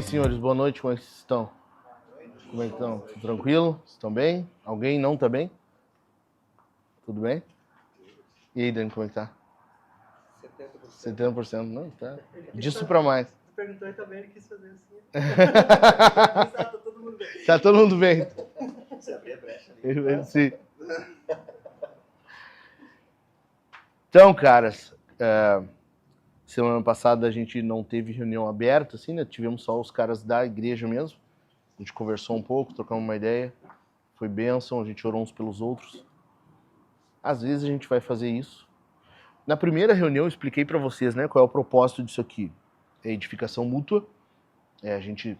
senhores, boa noite, como é que vocês estão? Como é que estão? Tranquilo? Estão bem? Alguém não tá bem? Tudo bem? E aí, Dani, como é que tá? 70%. 70%, não, tá. Disso pra mais. Tu perguntou e também ele quis fazer assim. Tá todo mundo bem. Tá todo mundo bem. Você abrir a brecha ali. Sim. Então, caras, semana passada a gente não teve reunião aberta, assim, né? Tivemos só os caras da igreja mesmo. A gente conversou um pouco, trocamos uma ideia. Foi bênção, a gente orou uns pelos outros. Às vezes a gente vai fazer isso. Na primeira reunião eu expliquei para vocês, né, qual é o propósito disso aqui. É edificação mútua, é a gente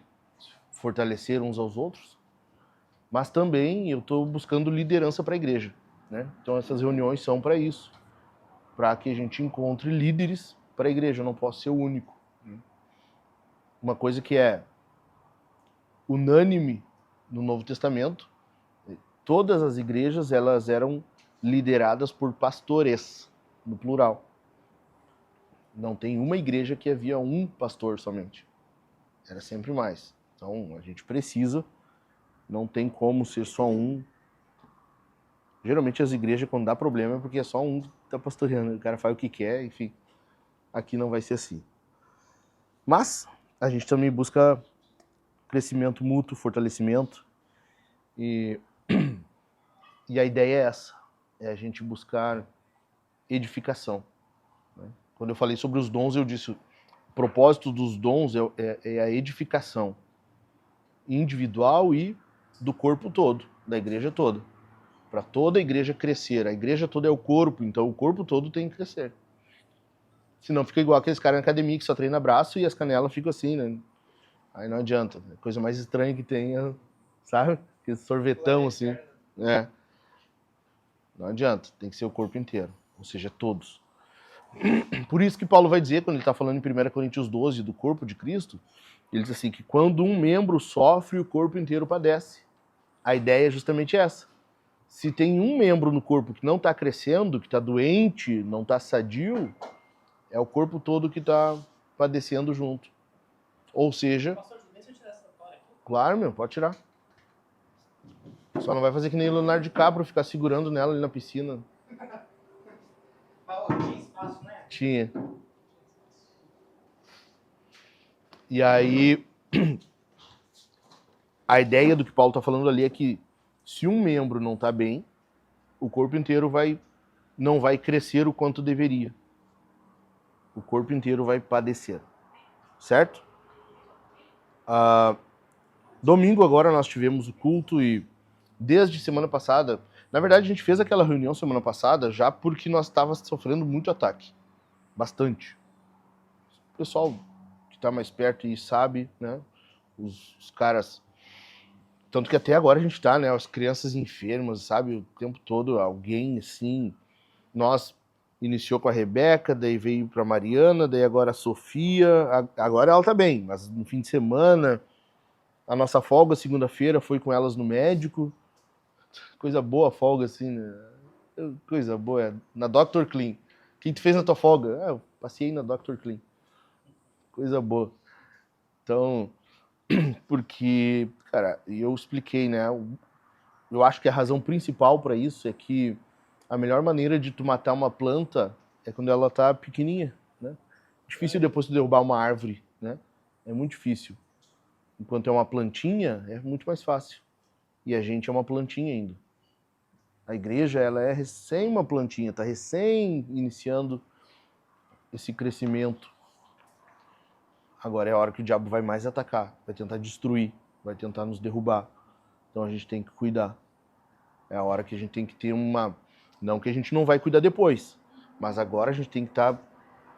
fortalecer uns aos outros, mas também eu estou buscando liderança para a igreja, né? Então essas reuniões são para isso, para que a gente encontre líderes para a igreja. Eu não posso ser o único. Uma coisa que é unânime no Novo Testamento, todas as igrejas elas eram lideradas por pastores, no plural. Não tem uma igreja que havia um pastor somente. Era sempre mais. Então a gente precisa, não tem como ser só um. Geralmente as igrejas, quando dá problema, é porque é só um que está pastoreando. O cara faz o que quer, enfim. Aqui não vai ser assim. Mas a gente também busca crescimento mútuo, fortalecimento. E a ideia é essa. É a gente buscar edificação. Quando eu falei sobre os dons, eu disse: o propósito dos dons é a edificação individual e do corpo todo, da igreja toda. Para toda a igreja crescer. A igreja toda é o corpo, então o corpo todo tem que crescer. Senão fica igual aqueles caras na academia que só treina braço e as canelas ficam assim, né? Aí não adianta. A coisa mais estranha que tem é, sabe? Aquele sorvetão assim. É. Não adianta, tem que ser o corpo inteiro, ou seja, todos. Por isso que Paulo vai dizer, quando ele está falando em 1 Coríntios 12, do corpo de Cristo, ele diz assim, que quando um membro sofre, o corpo inteiro padece. A ideia é justamente essa. Se tem um membro no corpo que não está crescendo, que está doente, não está sadio, é o corpo todo que está padecendo junto. Ou seja... Pastor, deixa eu tirar essa tora aqui. Claro, meu, pode tirar. Só não vai fazer que nem o Leonardo DiCaprio, ficar segurando nela ali na piscina. Tinha espaço, né? Tinha. E aí, a ideia do que Paulo está falando ali é que se um membro não está bem, o corpo inteiro não vai crescer o quanto deveria. O corpo inteiro vai padecer. Certo? Domingo agora nós tivemos o culto e desde semana passada, na verdade a gente fez aquela reunião semana passada já porque nós estávamos sofrendo muito ataque. Bastante. O pessoal que está mais perto e sabe, né? Os caras... Tanto que até agora a gente tá, né? As crianças enfermas, sabe? O tempo todo alguém, assim... Nós iniciou com a Rebeca, daí veio pra Mariana, daí agora a Sofia. Agora ela tá bem, mas no fim de semana... A nossa folga, segunda-feira, foi com elas no médico. Coisa boa a folga, assim, né? Coisa boa. Na Dr. Clean. O que tu fez na tua folga? Eu passei na Dr. Clean. Coisa boa. Então, porque, cara, eu expliquei, né? Eu acho que a razão principal para isso é que a melhor maneira de tu matar uma planta é quando ela tá pequenininha, né? Difícil depois tu derrubar uma árvore, né? É muito difícil. Enquanto é uma plantinha, é muito mais fácil. E a gente é uma plantinha ainda. A igreja, ela é recém uma plantinha, está recém iniciando esse crescimento. Agora é a hora que o diabo vai mais atacar, vai tentar destruir, vai tentar nos derrubar. Então a gente tem que cuidar. É a hora que a gente tem que ter uma... Não que a gente não vai cuidar depois, mas agora a gente tem que estar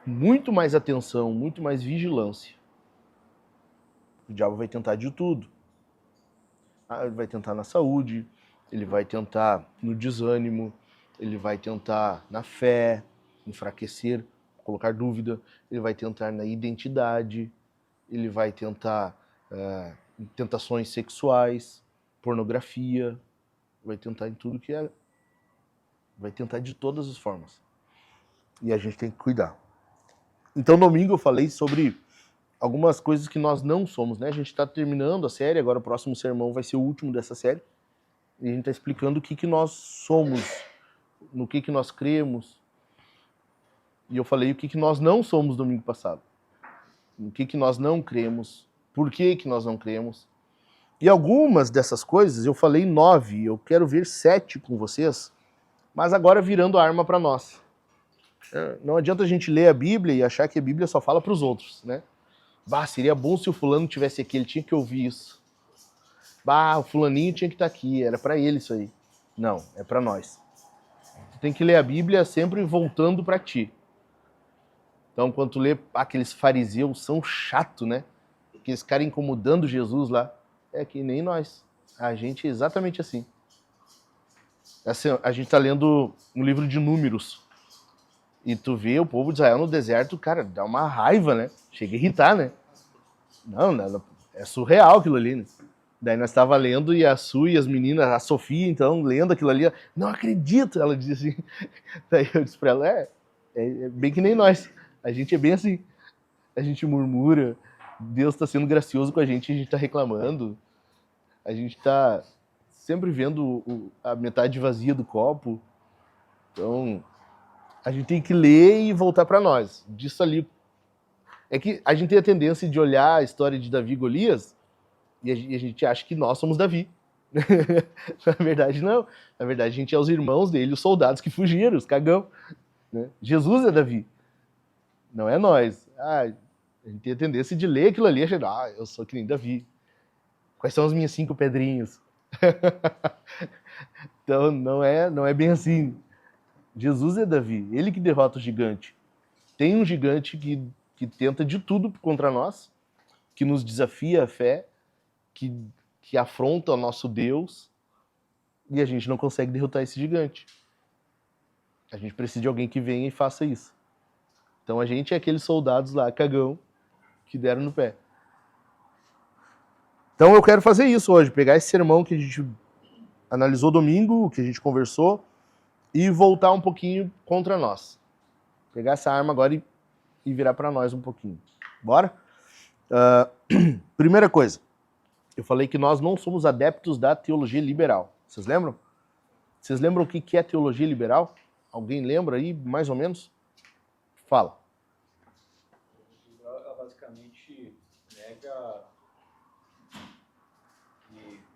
muito mais atenção, muito mais vigilância. O diabo vai tentar de tudo. Ele vai tentar na saúde, ele vai tentar no desânimo, ele vai tentar na fé, enfraquecer, colocar dúvida, ele vai tentar na identidade, ele vai tentar em tentações sexuais, pornografia, vai tentar em tudo que é... Vai tentar de todas as formas. E a gente tem que cuidar. Então, domingo eu falei sobre algumas coisas que nós não somos, né? A gente está terminando a série, agora o próximo sermão vai ser o último dessa série. E a gente está explicando o que nós somos, no que nós cremos. E eu falei o que nós não somos domingo passado. No que nós não cremos, por que nós não cremos. E algumas dessas coisas, eu falei 9, eu quero ver 7 com vocês, mas agora virando arma para nós. Não adianta a gente ler a Bíblia e achar que a Bíblia só fala para os outros, né? Bah, seria bom se o fulano tivesse aqui, ele tinha que ouvir isso. Bah, o fulaninho tinha que estar aqui, era para ele isso aí. Não, é para nós. Tu tem que ler a Bíblia sempre voltando para ti. Então, quando tu lê aqueles fariseus, são chato, né? Aqueles caras incomodando Jesus lá. É que nem nós. A gente é exatamente assim. Assim, a gente tá lendo um livro de Números. E tu vê o povo de Israel no deserto, cara, dá uma raiva, né? Chega a irritar, né? Não, é surreal aquilo ali, né? Daí nós tava lendo e a Su e as meninas, a Sofia, então, lendo aquilo ali, não acredito, ela dizia assim. Daí eu disse pra ela, é bem que nem nós. A gente é bem assim. A gente murmura, Deus tá sendo gracioso com a gente tá reclamando. A gente tá sempre vendo a metade vazia do copo. Então, a gente tem que ler e voltar para nós. Disso ali. É que a gente tem a tendência de olhar a história de Davi e Golias e a gente acha que nós somos Davi. Na verdade, não. Na verdade, a gente é os irmãos dele, os soldados que fugiram, os cagão. Né? Jesus é Davi. Não é nós. A gente tem a tendência de ler aquilo ali e achar, eu sou que nem Davi. Quais são as minhas 5 pedrinhas? Então, não é bem assim. Jesus é Davi, ele que derrota o gigante. Tem um gigante que tenta de tudo contra nós, que nos desafia a fé, que afronta o nosso Deus, e a gente não consegue derrotar esse gigante. A gente precisa de alguém que venha e faça isso. Então a gente é aqueles soldados lá, cagão, que deram no pé. Então eu quero fazer isso hoje, pegar esse sermão que a gente analisou domingo, que a gente conversou, e voltar um pouquinho contra nós. Pegar essa arma agora e virar para nós um pouquinho. Bora? Primeira coisa, eu falei que nós não somos adeptos da teologia liberal. Vocês lembram? Vocês lembram o que é teologia liberal? Alguém lembra aí, mais ou menos? Fala. Ela basicamente nega que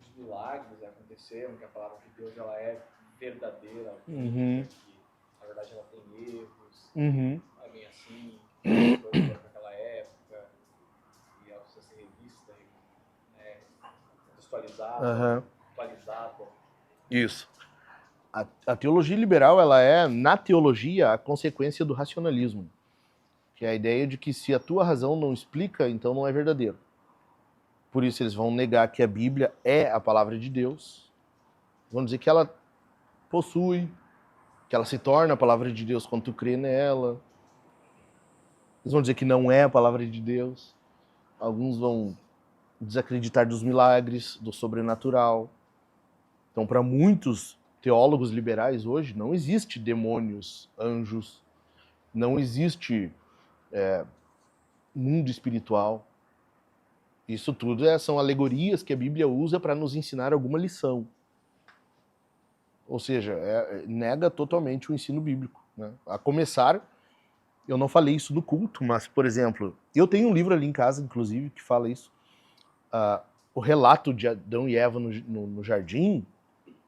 os milagres aconteceram, que a palavra de Deus ela é verdadeira, que na verdade ela tem erros, não é bem assim, coisas naquela época, e ela precisa ser revista, né, contextualizada, atualizada. Isso. A teologia liberal, ela é, na teologia, a consequência do racionalismo, que é a ideia de que se a tua razão não explica, então não é verdadeiro. Por isso eles vão negar que a Bíblia é a palavra de Deus, vão dizer que ela possui, que ela se torna a palavra de Deus quando tu crê nela. Eles vão dizer que não é a palavra de Deus. Alguns vão desacreditar dos milagres, do sobrenatural. Então, para muitos teólogos liberais hoje, não existe demônios, anjos, não existe mundo espiritual. Isso tudo são alegorias que a Bíblia usa para nos ensinar alguma lição. Ou seja, nega totalmente o ensino bíblico. Né? A começar, eu não falei isso no culto, mas, por exemplo, eu tenho um livro ali em casa, inclusive, que fala isso. O relato de Adão e Eva no jardim,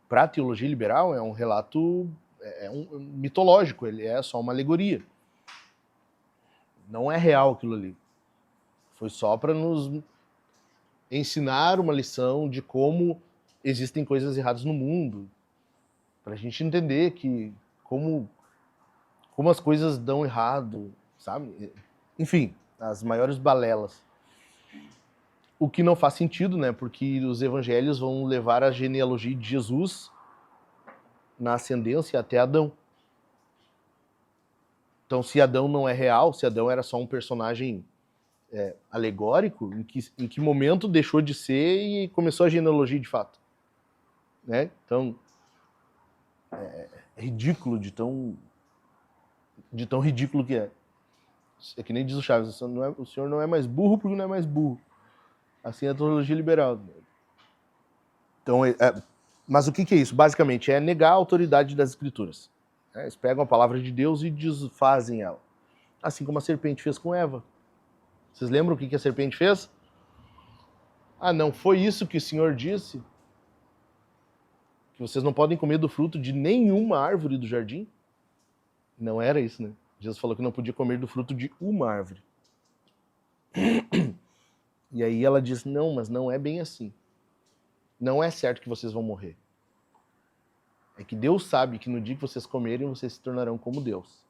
para a teologia liberal, é um relato mitológico, ele é só uma alegoria. Não é real aquilo ali. Foi só para nos ensinar uma lição de como existem coisas erradas no mundo, para a gente entender que como as coisas dão errado, sabe? Enfim, as maiores balelas. O que não faz sentido, né? Porque os evangelhos vão levar a genealogia de Jesus na ascendência até Adão. Então, se Adão não é real, se Adão era só um personagem alegórico, em que momento deixou de ser e começou a genealogia de fato? Né? Então, é ridículo de tão ridículo que é. É que nem diz o Chaves, o senhor não é mais burro porque não é mais burro. Assim é a teologia liberal. Então, mas o que é isso? Basicamente, é negar a autoridade das Escrituras. Eles pegam a palavra de Deus e desfazem ela. Assim como a serpente fez com Eva. Vocês lembram o que a serpente fez? Ah, não foi isso que o Senhor disse? Que vocês não podem comer do fruto de nenhuma árvore do jardim? Não era isso, né? Jesus falou que não podia comer do fruto de uma árvore. E aí ela diz, não, mas não é bem assim. Não é certo que vocês vão morrer. É que Deus sabe que no dia que vocês comerem, vocês se tornarão como Deus.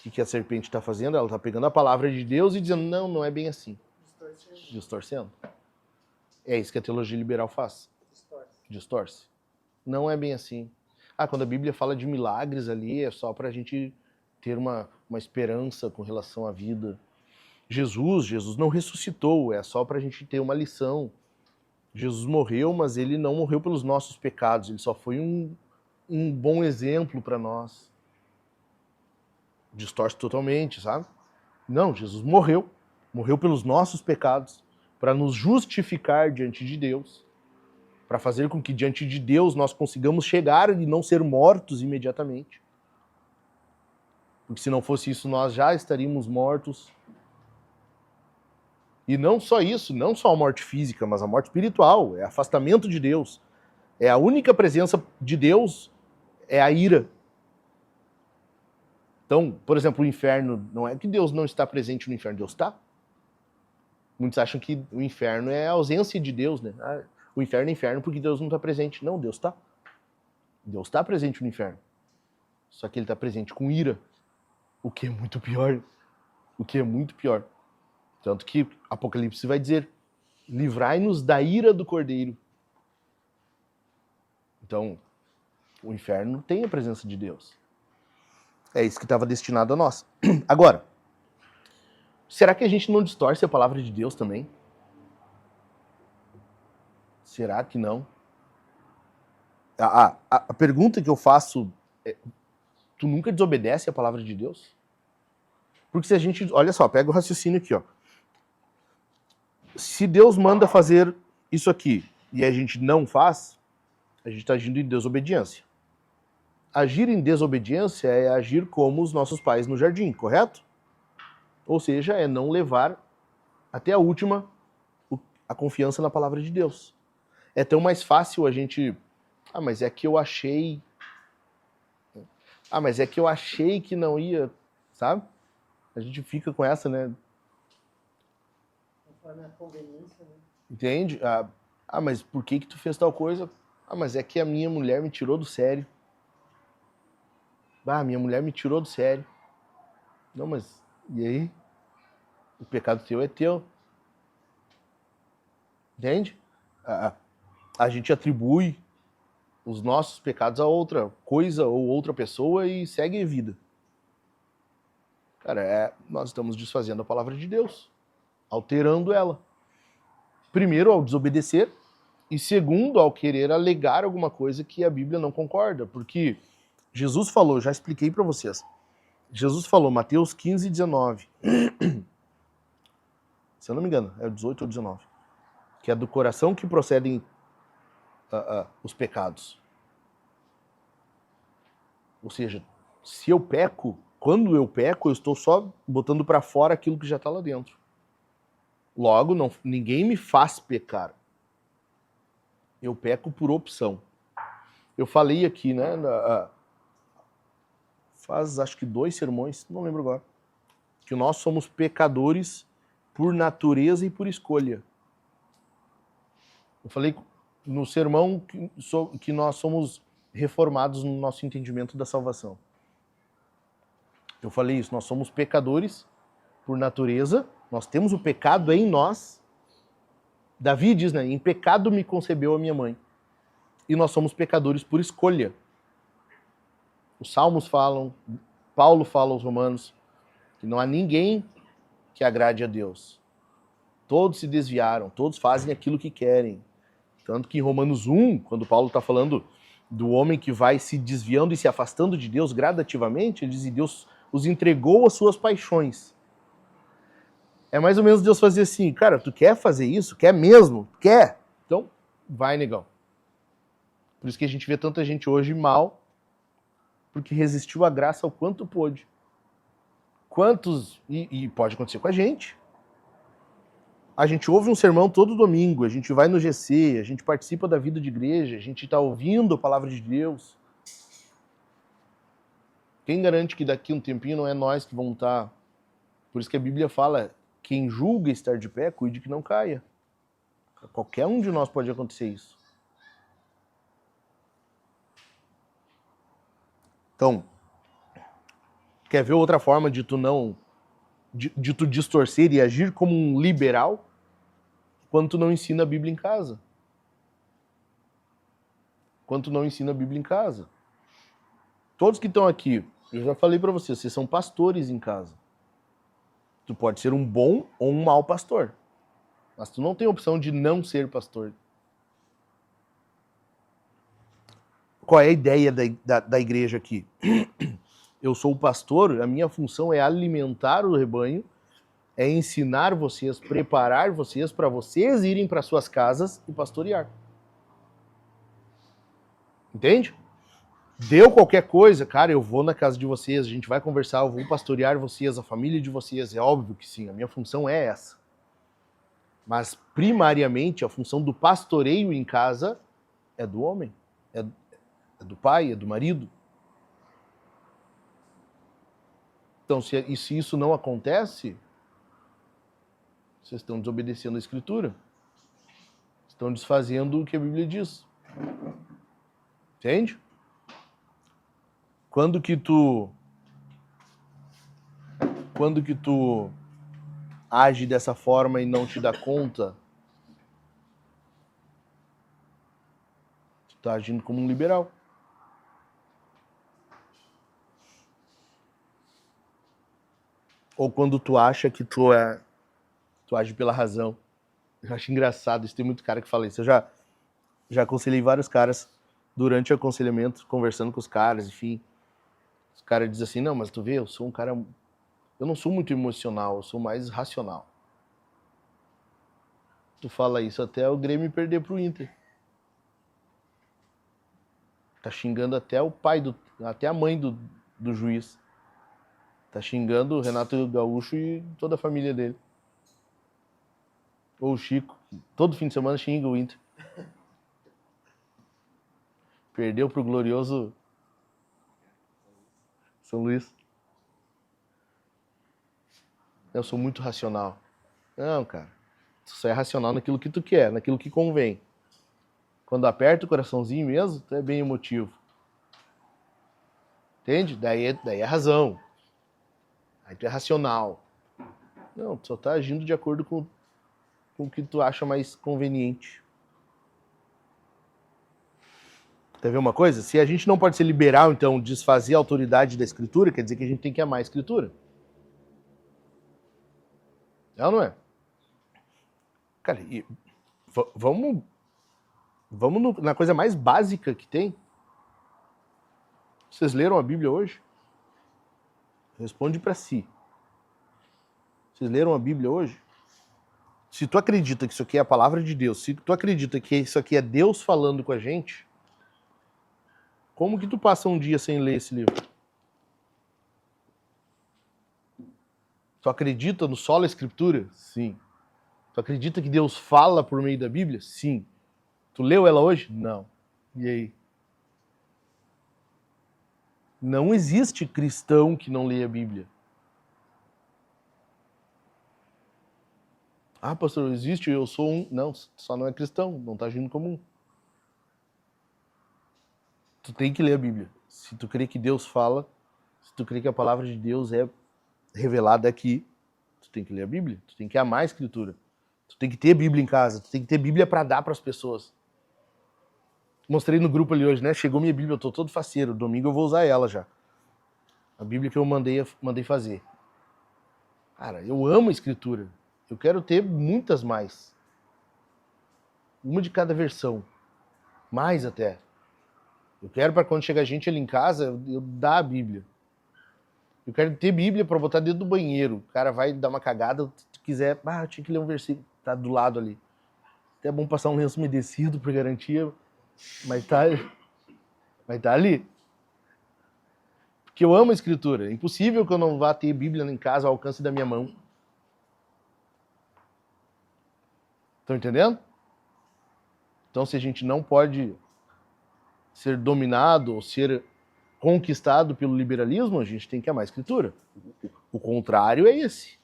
O que a serpente está fazendo? Ela está pegando a palavra de Deus e dizendo, não, não é bem assim. Distorcendo. É isso que a teologia liberal faz. Distorce. Não é bem assim. Ah, quando a Bíblia fala de milagres ali, é só para a gente ter uma esperança com relação à vida. Jesus não ressuscitou, é só para a gente ter uma lição. Jesus morreu, mas ele não morreu pelos nossos pecados, ele só foi um bom exemplo para nós. Distorce totalmente, sabe? Não, Jesus morreu pelos nossos pecados, para nos justificar diante de Deus, para fazer com que diante de Deus nós consigamos chegar e não ser mortos imediatamente. Porque se não fosse isso, nós já estaríamos mortos. E não só isso, não só a morte física, mas a morte espiritual, é afastamento de Deus. É a única presença de Deus, é a ira. Então, por exemplo, o inferno, não é que Deus não está presente no inferno, Deus está. Muitos acham que o inferno é a ausência de Deus, né? O inferno é inferno porque Deus não está presente. Não, Deus está. Deus está presente no inferno. Só que ele está presente com ira. O que é muito pior. O que é muito pior. Tanto que Apocalipse vai dizer, livrai-nos da ira do Cordeiro. Então, o inferno tem a presença de Deus. É isso que estava destinado a nós. Agora, será que a gente não distorce a palavra de Deus também? Será que não? A pergunta que eu faço é, tu nunca desobedece a palavra de Deus? Porque se a gente, olha só, pega o raciocínio aqui, ó. Se Deus manda fazer isso aqui e a gente não faz, a gente está agindo em desobediência. Agir em desobediência é agir como os nossos pais no jardim, correto? Ou seja, é não levar até a última a confiança na palavra de Deus. É tão mais fácil a gente... Ah, mas é que eu achei... Ah, mas é que eu achei que não ia... Sabe? A gente fica com essa, né? Conforme a conveniência, né? Entende? Ah, mas por que tu fez tal coisa? Ah, mas é que a minha mulher me tirou do sério. Ah, minha mulher me tirou do sério. Não, mas e aí? O pecado teu é teu. Entende? A gente atribui os nossos pecados a outra coisa ou outra pessoa e segue a vida. Cara, nós estamos desfazendo a palavra de Deus, alterando ela. Primeiro, ao desobedecer, e segundo, ao querer alegar alguma coisa que a Bíblia não concorda, porque Jesus falou, já expliquei para vocês, Jesus falou, Mateus 15, 19, se eu não me engano, é o 18 ou 19, que é do coração que procedem os pecados. Ou seja, se eu peco, quando eu peco, eu estou só botando para fora aquilo que já está lá dentro. Logo, ninguém me faz pecar. Eu peco por opção. Eu falei aqui, né, faz acho que 2 sermões, não lembro agora, que nós somos pecadores por natureza e por escolha. Eu falei no sermão que nós somos reformados no nosso entendimento da salvação. Eu falei isso, nós somos pecadores por natureza, nós temos o pecado em nós. Davi diz, né, em pecado me concebeu a minha mãe. E nós somos pecadores por escolha. Os Salmos falam, Paulo fala aos Romanos, que não há ninguém que agrade a Deus. Todos se desviaram, todos fazem aquilo que querem. Tanto que em Romanos 1, quando Paulo está falando do homem que vai se desviando e se afastando de Deus gradativamente, ele diz, e Deus os entregou às suas paixões. É mais ou menos Deus fazer assim, cara, tu quer fazer isso? Quer mesmo? Quer? Então, vai, negão. Por isso que a gente vê tanta gente hoje mal, porque resistiu à graça o quanto pôde. Quantos, e pode acontecer com a gente. A gente ouve um sermão todo domingo, a gente vai no GC, a gente participa da vida de igreja, a gente está ouvindo a palavra de Deus. Quem garante que daqui a um tempinho não é nós que vamos estar... Por isso que a Bíblia fala, quem julga estar de pé, cuide que não caia. Qualquer um de nós pode acontecer isso. Então, quer ver outra forma de tu não... de tu distorcer e agir como um liberal? Quando tu não ensina a Bíblia em casa. Quando tu não ensina a Bíblia em casa. Todos que estão aqui, eu já falei para vocês são pastores em casa. Tu pode ser um bom ou um mau pastor. Mas tu não tem opção de não ser pastor. Qual é a ideia da igreja aqui? Eu sou o pastor, a minha função é alimentar o rebanho, é ensinar vocês, preparar vocês para vocês irem para suas casas e pastorear. Entende? Deu qualquer coisa, cara, eu vou na casa de vocês, a gente vai conversar, eu vou pastorear vocês, a família de vocês, é óbvio que sim, a minha função é essa. Mas, primariamente, a função do pastoreio em casa é do homem, é do pai, é do marido. Então, se isso não acontece, vocês estão desobedecendo a Escritura. Estão desfazendo o que a Bíblia diz. Entende? Quando que tu age dessa forma e não te dá conta, tu tá agindo como um liberal. Ou quando tu acha que tu age pela razão. Eu acho engraçado, isso tem muito cara que fala isso. Eu já aconselhei vários caras durante o aconselhamento, conversando com os caras, enfim. Os caras dizem assim, não, mas tu vê, eu sou um cara... Eu não sou muito emocional, eu sou mais racional. Tu fala isso até o Grêmio perder pro Inter. Tá xingando até o pai, até a mãe do juiz. Tá xingando o Renato Gaúcho e toda a família dele. Ou o Chico, todo fim de semana xinga o Inter. Perdeu pro glorioso São Luís. Eu sou muito racional. Não, cara. Tu só é racional naquilo que tu quer, naquilo que convém. Quando aperta o coraçãozinho mesmo, tu é bem emotivo. Entende? Daí é razão. Aí tu é racional. Não, tu só tá agindo de acordo com o que tu acha mais conveniente. Quer ver uma coisa? Se a gente não pode ser liberal, então, desfazer a autoridade da Escritura, quer dizer que a gente tem que amar a Escritura. É ou não é? Cara, vamos na coisa mais básica que tem. Vocês leram a Bíblia hoje? Responde para si. Vocês leram a Bíblia hoje? Se tu acredita que isso aqui é a palavra de Deus, se tu acredita que isso aqui é Deus falando com a gente, como que tu passa um dia sem ler esse livro? Tu acredita no sola Escritura? Sim. Tu acredita que Deus fala por meio da Bíblia? Sim. Tu leu ela hoje? Não. E aí? Não existe cristão que não leia a Bíblia. Ah, pastor, existe, eu sou um... Não, só não é cristão, não está agindo como um. Tu tem que ler a Bíblia. Se tu crê que Deus fala, se tu crê que a palavra de Deus é revelada aqui, tu tem que ler a Bíblia, tu tem que amar a Escritura. Tu tem que ter Bíblia em casa, tu tem que ter Bíblia para dar para as pessoas. Mostrei no grupo ali hoje, né? Chegou minha Bíblia, eu tô todo faceiro, domingo eu vou usar ela já. A Bíblia que eu mandei fazer. Cara, eu amo a Escritura. Eu quero ter muitas mais. Uma de cada versão. Mais até. Eu quero para quando chegar gente ali em casa, eu dar a Bíblia. Eu quero ter Bíblia para botar dentro do banheiro. O cara vai dar uma cagada, se tu quiser, eu tinha que ler um versículo, tá do lado ali. Até é bom passar um lenço umedecido por garantia, mas tá ali. Porque eu amo a Escritura. É impossível que eu não vá ter Bíblia em casa ao alcance da minha mão. Estão entendendo? Então, se a gente não pode ser dominado ou ser conquistado pelo liberalismo, a gente tem que amar a Escritura. O contrário é esse.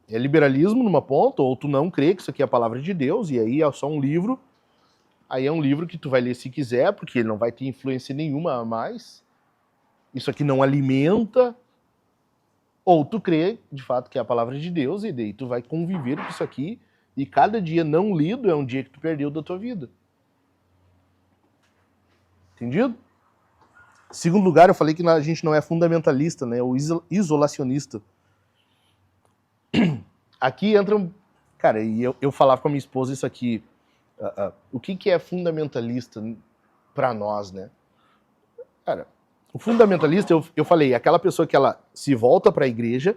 É liberalismo numa ponta, ou tu não crê que isso aqui é a palavra de Deus, e aí é só um livro. Aí é um livro que tu vai ler se quiser, porque ele não vai ter influência nenhuma a mais. Isso aqui não alimenta. Ou tu crê, de fato, que é a palavra de Deus, e daí tu vai conviver com isso aqui, e cada dia não lido é um dia que tu perdeu da tua vida. Entendido? Segundo lugar, eu falei que a gente não é fundamentalista, né? Ou isolacionista. Aqui entra... Cara, e eu falava com a minha esposa isso aqui. O que é fundamentalista para nós, né? Cara, o fundamentalista, eu falei, é aquela pessoa que ela se volta para a igreja,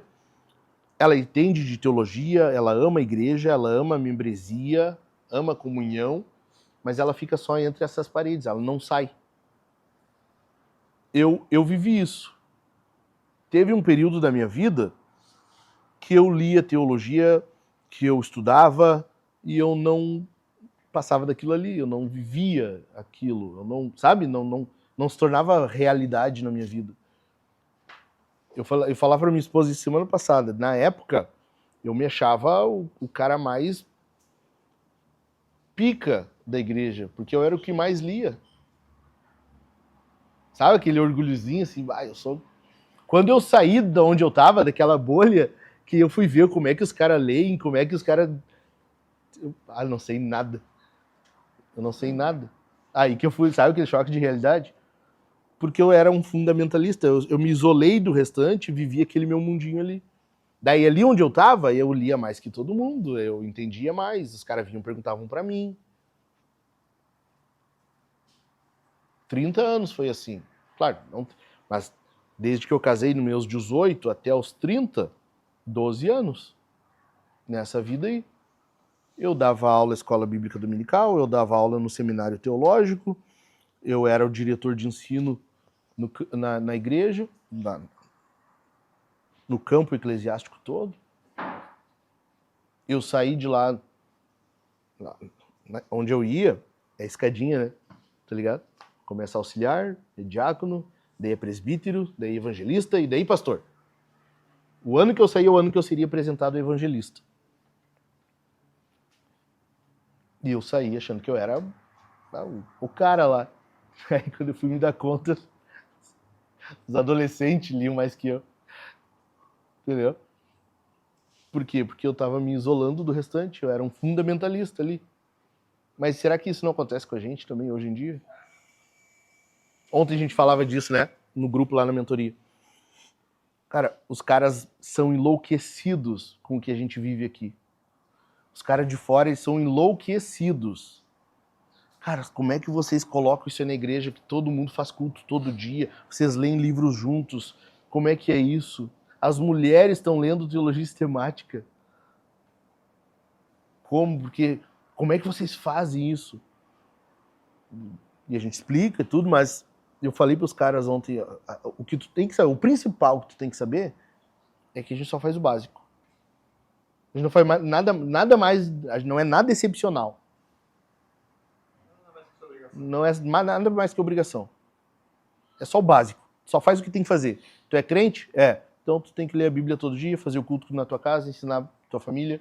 ela entende de teologia, ela ama a igreja, ela ama a membresia, ama a comunhão, mas ela fica só entre essas paredes, ela não sai. Eu vivi isso. Teve um período da minha vida que eu lia teologia, que eu estudava, e eu não passava daquilo ali, eu não vivia aquilo, eu não, sabe, não se tornava realidade na minha vida. Eu falava para minha esposa semana passada, na época, eu me achava o cara mais pica da igreja, porque eu era o que mais lia. Sabe aquele orgulhozinho assim, eu sou... Quando eu saí de onde eu tava, daquela bolha, que eu fui ver como é que os caras leem, como é que os caras... Eu não sei nada. Eu não sei nada. Aí que eu fui, sabe aquele choque de realidade? Porque eu era um fundamentalista, eu me isolei do restante, vivia aquele meu mundinho ali. Daí ali onde eu tava, eu lia mais que todo mundo, eu entendia mais, os caras vinham, perguntavam pra mim. 30 anos foi assim. Claro, não, mas desde que eu casei nos meus 18 até os 30, 12 anos nessa vida aí. Eu dava aula na escola bíblica dominical, eu dava aula no seminário teológico, eu era o diretor de ensino na igreja, no campo eclesiástico todo. Eu saí de lá onde eu ia, é escadinha, né? Tá ligado? Começa auxiliar, é diácono, daí é presbítero, daí evangelista e daí pastor. O ano que eu saí é o ano que eu seria apresentado evangelista. E eu saí achando que eu era o cara lá. Aí quando eu fui me dar conta, os adolescentes liam mais que eu. Entendeu? Por quê? Porque eu tava me isolando do restante, eu era um fundamentalista ali. Mas será que isso não acontece com a gente também hoje em dia? Ontem a gente falava disso, né? No grupo lá na mentoria. Cara, os caras são enlouquecidos com o que a gente vive aqui. Os caras de fora, eles são enlouquecidos. Cara, como é que vocês colocam isso na igreja, que todo mundo faz culto todo dia, vocês leem livros juntos, como é que é isso? As mulheres estão lendo teologia sistemática. Como? Porque, como é que vocês fazem isso? E a gente explica tudo, mas eu falei para os caras ontem, o que tu tem que saber, o principal que tu tem que saber é que a gente só faz o básico. A gente não faz nada mais, não é nada excepcional. Não é nada mais que obrigação. É só o básico. Só faz o que tem que fazer. Tu é crente? É. Então tu tem que ler a Bíblia todo dia, fazer o culto na tua casa, ensinar a tua família,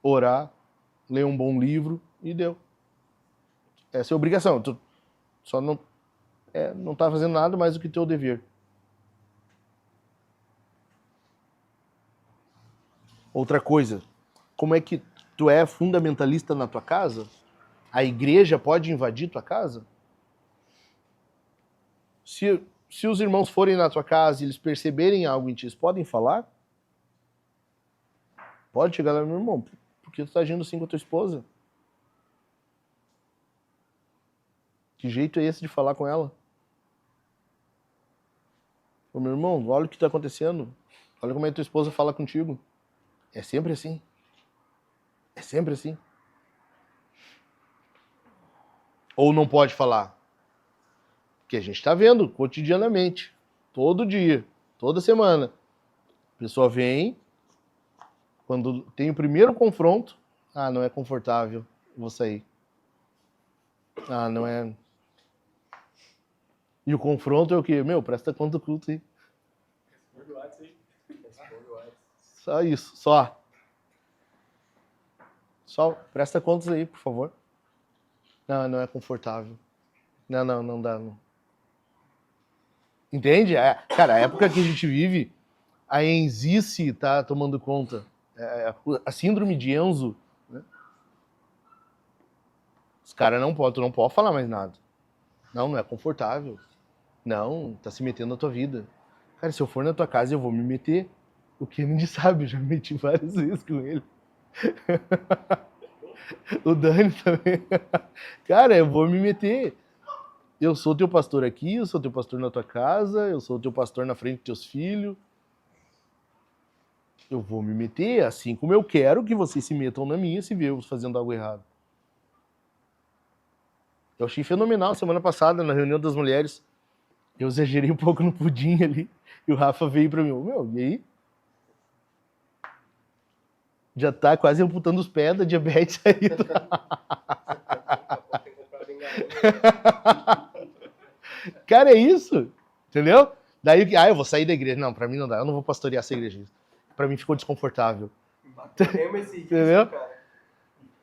orar, ler um bom livro e deu. Essa é a obrigação. Tu só não tá fazendo nada mais do que teu dever. Outra coisa, como é que tu é fundamentalista na tua casa? A igreja pode invadir tua casa? Se os irmãos forem na tua casa e eles perceberem algo em ti, eles podem falar? Pode chegar lá, meu irmão, por que tu tá agindo assim com a tua esposa? Que jeito é esse de falar com ela? Ô, meu irmão, olha o que está acontecendo. Olha como é que tua esposa fala contigo. É sempre assim. É sempre assim. Ou não pode falar. Porque a gente está vendo cotidianamente. Todo dia. Toda semana. A pessoa vem. Quando tem o primeiro confronto. Ah, não é confortável. Vou sair. Ah, não é... E o confronto é o quê? Meu, presta conta do culto aí. Só isso, só. Só presta contas aí, por favor. Não, não é confortável. Não dá. Não. Entende? Cara, a época que a gente vive, a enzice tá tomando conta. A síndrome de Enzo. Né? Os caras tu não pode falar mais nada. Não é confortável. Não, tá se metendo na tua vida. Cara, se eu for na tua casa, eu vou me meter. O Kennedy sabe, eu já me meti várias vezes com ele. O Dani também. Cara, eu vou me meter. Eu sou teu pastor aqui, eu sou teu pastor na tua casa, eu sou teu pastor na frente dos teus filhos. Eu vou me meter assim como eu quero que vocês se metam na minha se ver eu fazendo algo errado. Eu achei fenomenal semana passada, na reunião das mulheres. Eu exagerei um pouco no pudim ali. E o Rafa veio pra mim. Meu, e aí? Já tá quase amputando os pés da diabetes aí. Cara, é isso. Entendeu? Daí, eu vou sair da igreja. Não, pra mim não dá. Eu não vou pastorear essa igreja. Pra mim ficou desconfortável. Entendeu?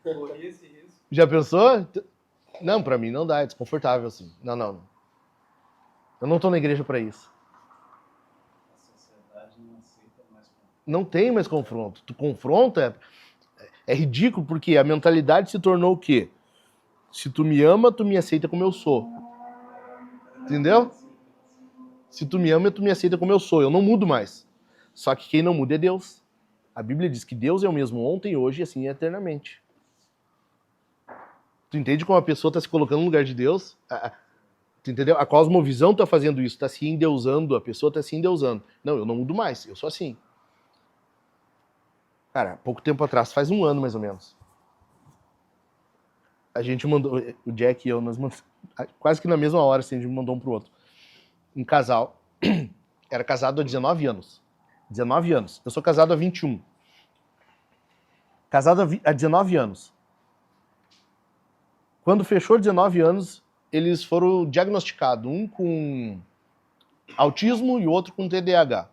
Corri esse risco. Já pensou? Não, pra mim não dá. É desconfortável, assim. Não. Eu não tô na igreja pra isso. A sociedade não aceita mais confronto. Não tem mais confronto. Tu confronta, é ridículo, porque a mentalidade se tornou o quê? Se tu me ama, tu me aceita como eu sou. Entendeu? Se tu me ama, tu me aceita como eu sou. Eu não mudo mais. Só que quem não muda é Deus. A Bíblia diz que Deus é o mesmo ontem, hoje e assim eternamente. Tu entende como a pessoa está se colocando no lugar de Deus? Tu entendeu? A cosmovisão está fazendo isso, está se endeusando, a pessoa está se endeusando. Não, eu não mudo mais, eu sou assim. Cara, pouco tempo atrás, faz um ano mais ou menos. A gente mandou, o Jack e eu, nós mandamos, quase que na mesma hora, assim, a gente mandou um pro outro. Um casal, era casado há 19 anos. 19 anos. Eu sou casado há 21. Casado há 19 anos. Quando fechou 19 anos, eles foram diagnosticados, um com autismo e o outro com TDAH.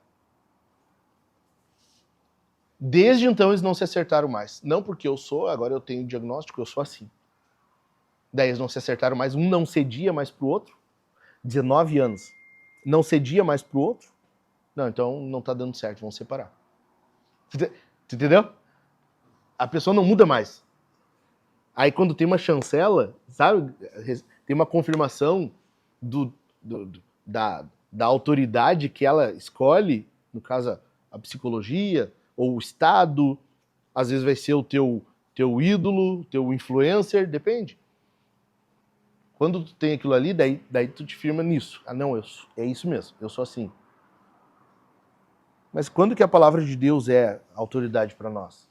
Desde então eles não se acertaram mais. Não porque eu sou, agora eu tenho diagnóstico, eu sou assim. Daí eles não se acertaram mais, um não cedia mais pro outro. 19 anos. Não cedia mais pro outro. Não, então não tá dando certo, vamos separar. Tu entendeu? A pessoa não muda mais. Aí quando tem uma chancela, sabe? Tem uma confirmação da autoridade que ela escolhe, no caso a psicologia, ou o Estado, às vezes vai ser o teu ídolo, teu influencer, depende. Quando tu tem aquilo ali, daí tu te firma nisso. Ah, não, é isso mesmo, eu sou assim. Mas quando que a palavra de Deus é autoridade para nós?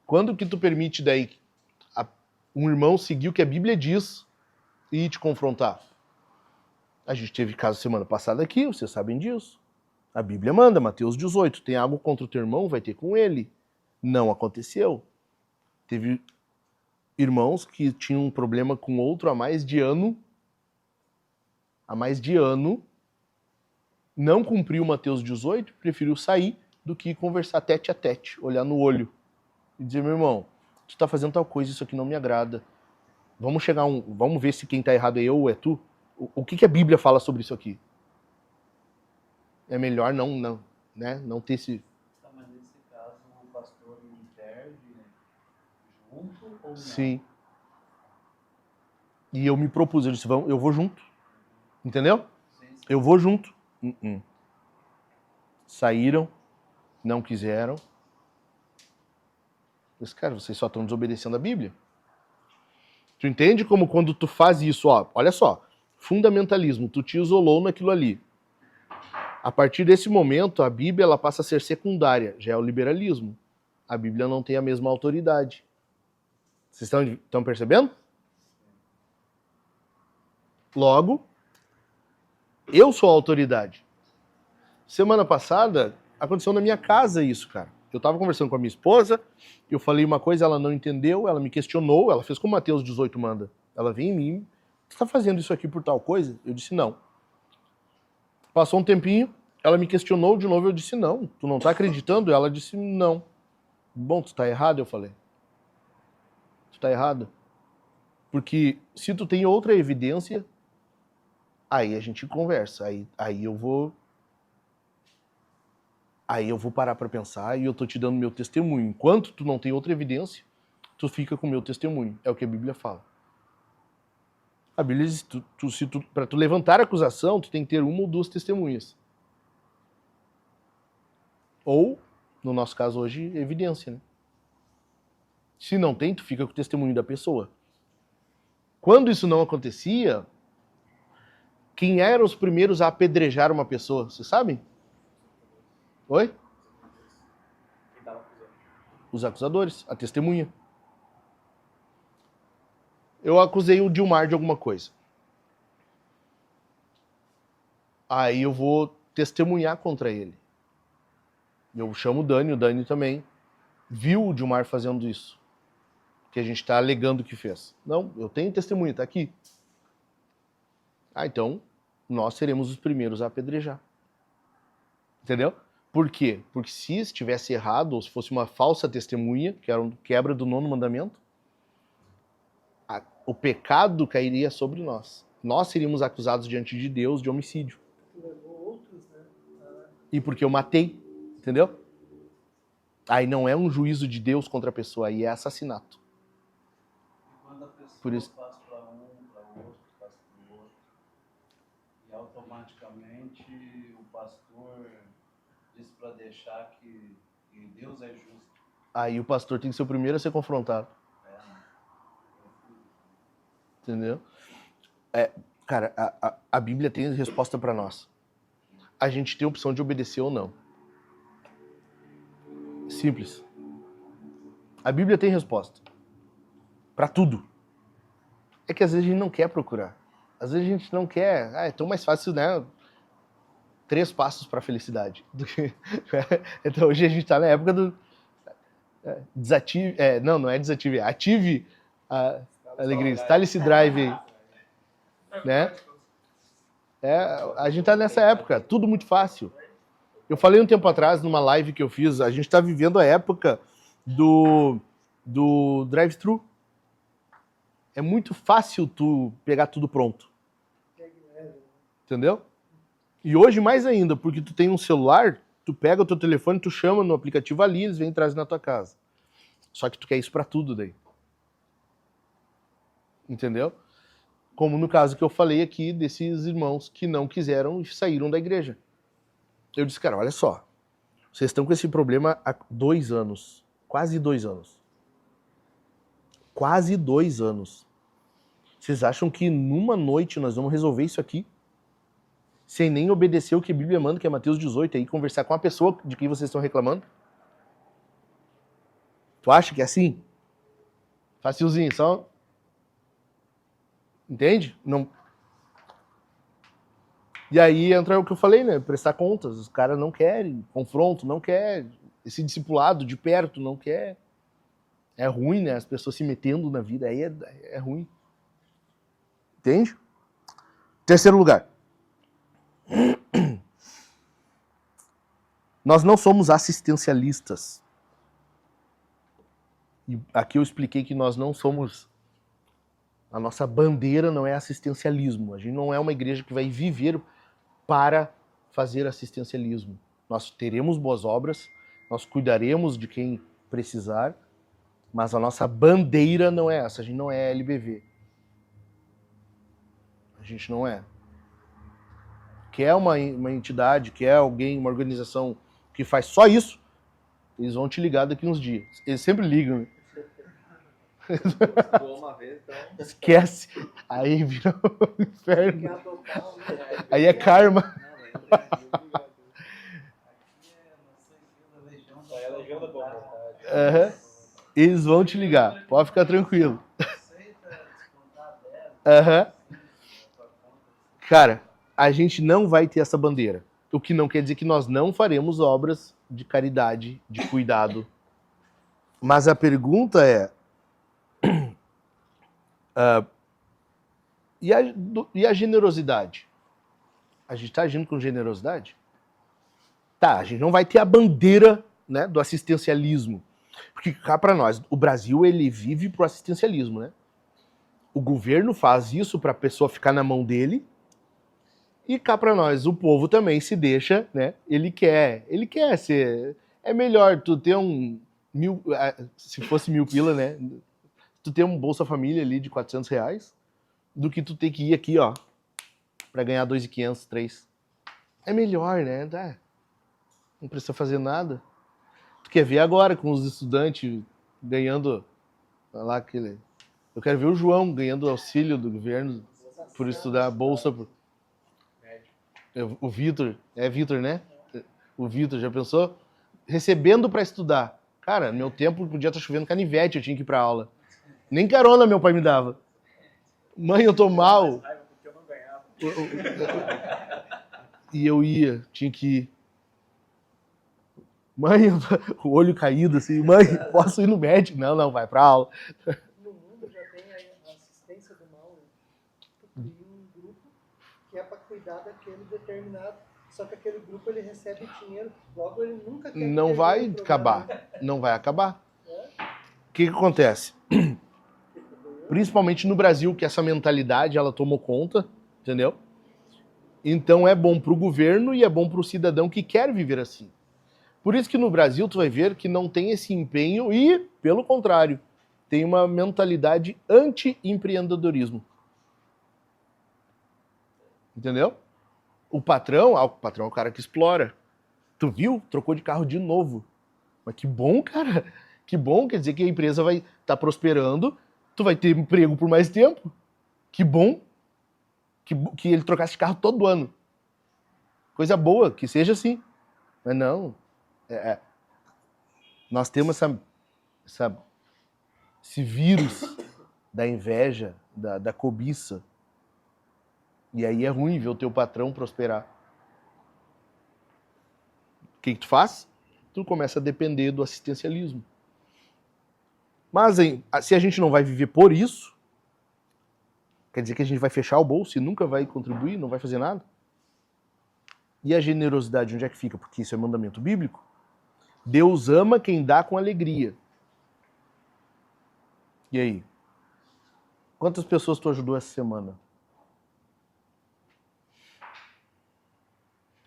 Quando que tu permite daí um irmão seguir o que a Bíblia diz e te confrontar? A gente teve caso semana passada aqui, vocês sabem disso. A Bíblia manda, Mateus 18, tem algo contra o teu irmão, vai ter com ele. Não aconteceu. Teve irmãos que tinham um problema com outro há mais de ano. Não cumpriu Mateus 18, preferiu sair do que conversar tete a tete, olhar no olho e dizer, meu irmão, tu tá fazendo tal coisa, isso aqui não me agrada. Vamos ver se quem tá errado é eu ou é tu. O que a Bíblia fala sobre isso aqui? É melhor não ter esse... Mas nesse caso, o pastor interve, né? Junto ou não? Sim. E eu me propus, eu disse, eu vou junto. Entendeu? Sim. Eu vou junto. Saíram, não quiseram. Mas, cara, vocês só estão desobedecendo a Bíblia. Tu entende como quando tu faz isso, ó, olha só, fundamentalismo, tu te isolou naquilo ali. A partir desse momento, a Bíblia ela passa a ser secundária, já é o liberalismo. A Bíblia não tem a mesma autoridade. Vocês estão percebendo? Logo, eu sou a autoridade. Semana passada, aconteceu na minha casa isso, cara. Eu tava conversando com a minha esposa, eu falei uma coisa, ela não entendeu, ela me questionou, ela fez como Mateus 18 manda. Ela veio em mim, você tá fazendo isso aqui por tal coisa? Eu disse não. Passou um tempinho, ela me questionou de novo, eu disse não. Tu não tá acreditando? Ela disse não. Bom, tu tá errado, eu falei. Tu tá errado. Porque se tu tem outra evidência, aí a gente conversa, aí eu vou parar para pensar e eu tô te dando meu testemunho. Enquanto tu não tem outra evidência, tu fica com o meu testemunho. É o que a Bíblia fala. A Bíblia diz, para tu levantar a acusação, tu tem que ter uma ou duas testemunhas. Ou, no nosso caso hoje, evidência, né? Se não tem, tu fica com o testemunho da pessoa. Quando isso não acontecia, quem eram os primeiros a apedrejar uma pessoa? Vocês sabem? Oi? Os acusadores, a testemunha. Eu acusei o Dilmar de alguma coisa. Aí eu vou testemunhar contra ele. Eu chamo o Dani também viu o Dilmar fazendo isso. Que a gente está alegando que fez. Não, eu tenho testemunha, tá aqui. Ah, então nós seremos os primeiros a apedrejar. Entendeu? Por quê? Porque se estivesse errado, ou se fosse uma falsa testemunha, que era uma quebra do 9º mandamento, o pecado cairia sobre nós. Nós seríamos acusados diante de Deus de homicídio. E porque eu matei, entendeu? Aí não é um juízo de Deus contra a pessoa, aí é assassinato. E quando a pessoa Por isso... faz para um, para o outro, faz para o outro, e automaticamente o pastor diz para deixar que Deus é justo. Aí o pastor tem que ser o primeiro a ser confrontado. Entendeu? Cara, a Bíblia tem resposta para nós. A gente tem a opção de obedecer ou não. Simples. A Bíblia tem resposta. Para tudo. É que às vezes a gente não quer procurar. Às vezes a gente não quer... é tão mais fácil, né? 3 passos para a felicidade. Do que... Então hoje a gente tá na época do... desative... não é desative. É ative a alegria. Instale esse drive aí. Né? A gente tá nessa época. Tudo muito fácil. Eu falei um tempo atrás, numa live que eu fiz, a gente tá vivendo a época do drive-thru. É muito fácil tu pegar tudo pronto. Entendeu? E hoje mais ainda, porque tu tem um celular, tu pega o teu telefone, tu chama no aplicativo ali, eles vêm e trazem na tua casa. Só que tu quer isso pra tudo daí. Entendeu? Como no caso que eu falei aqui desses irmãos que não quiseram e saíram da igreja. Eu disse, cara, olha só, vocês estão com esse problema há 2 anos, quase 2 anos. Quase 2 anos. Vocês acham que numa noite nós vamos resolver isso aqui? Sem nem obedecer o que a Bíblia manda, que é Mateus 18, aí conversar com a pessoa de quem vocês estão reclamando? Tu acha que é assim? Facilzinho, só... Entende? Não... E aí entra o que eu falei, né? Prestar contas. Os caras não querem confronto, não querem esse discipulado de perto, não quer. É ruim, né? As pessoas se metendo na vida, aí é ruim. Entende? 3º lugar. Nós não somos assistencialistas. E aqui eu expliquei que nós não somos... A nossa bandeira não é assistencialismo. A gente não é uma igreja que vai viver para fazer assistencialismo. Nós teremos boas obras, nós cuidaremos de quem precisar, mas a nossa bandeira não é essa. A gente não é LBV. A gente não é. Quer uma entidade, quer alguém, uma organização que faz só isso, eles vão te ligar daqui uns dias. Eles sempre ligam, né? Uma vez, então... Esquece. Aí vira um inferno. Aí é karma. Vivendo a boa vontade. Aham. Eles vão te ligar, pode ficar tranquilo. Aceita descontar 10, Aham. Cara, a gente não vai ter essa bandeira. O que não quer dizer que nós não faremos obras de caridade, de cuidado. Mas a pergunta é... E a generosidade? A gente está agindo com generosidade? Tá, a gente não vai ter a bandeira, né, do assistencialismo. Porque cá para nós, o Brasil ele vive pro assistencialismo, né? O governo faz isso para a pessoa ficar na mão dele. E cá para nós, o povo também se deixa, né? Ele quer ser... É melhor tu ter se fosse 1.000 pila, né? Tu ter um Bolsa Família ali de R$400, do que tu ter que ir aqui, ó, para ganhar 2.500, 3. É melhor, né? Não precisa fazer nada. Tu quer ver agora com os estudantes ganhando lá aquele... Eu quero ver o João ganhando auxílio do governo por estudar, bolsa por... O Vitor, Vitor, né? O Vitor, já pensou? Recebendo para estudar. Cara, no meu tempo podia estar chovendo canivete, eu tinha que ir pra aula. Nem carona meu pai me dava. Mãe, eu tô mal. E eu ia, tinha que ir. Mãe, o olho caído assim, mãe, posso ir no médico? Não, vai pra aula. No mundo já tem a assistência do mal, né? Tu cria um grupo que é para cuidar daquele determinado, só que aquele grupo ele recebe dinheiro, logo ele nunca quer... Não vai acabar, não vai acabar. O que acontece? Principalmente no Brasil, que essa mentalidade ela tomou conta, entendeu? Então é bom pro governo e é bom pro cidadão que quer viver assim. Por isso que no Brasil tu vai ver que não tem esse empenho e, pelo contrário, tem uma mentalidade anti-empreendedorismo. Entendeu? O patrão é o cara que explora. Tu viu? Trocou de carro de novo. Mas que bom, cara. Que bom, quer dizer que a empresa vai estar prosperando, tu vai ter emprego por mais tempo. Que bom. Que ele trocasse de carro todo ano. Coisa boa, que seja assim. Mas não. Nós temos esse vírus da inveja, da cobiça. E aí é ruim ver o teu patrão prosperar. O que tu faz? Tu começa a depender do assistencialismo. Mas se a gente não vai viver por isso, quer dizer que a gente vai fechar o bolso e nunca vai contribuir, não vai fazer nada? E a generosidade, onde é que fica? Porque isso é mandamento bíblico. Deus ama quem dá com alegria. E aí? Quantas pessoas tu ajudou essa semana?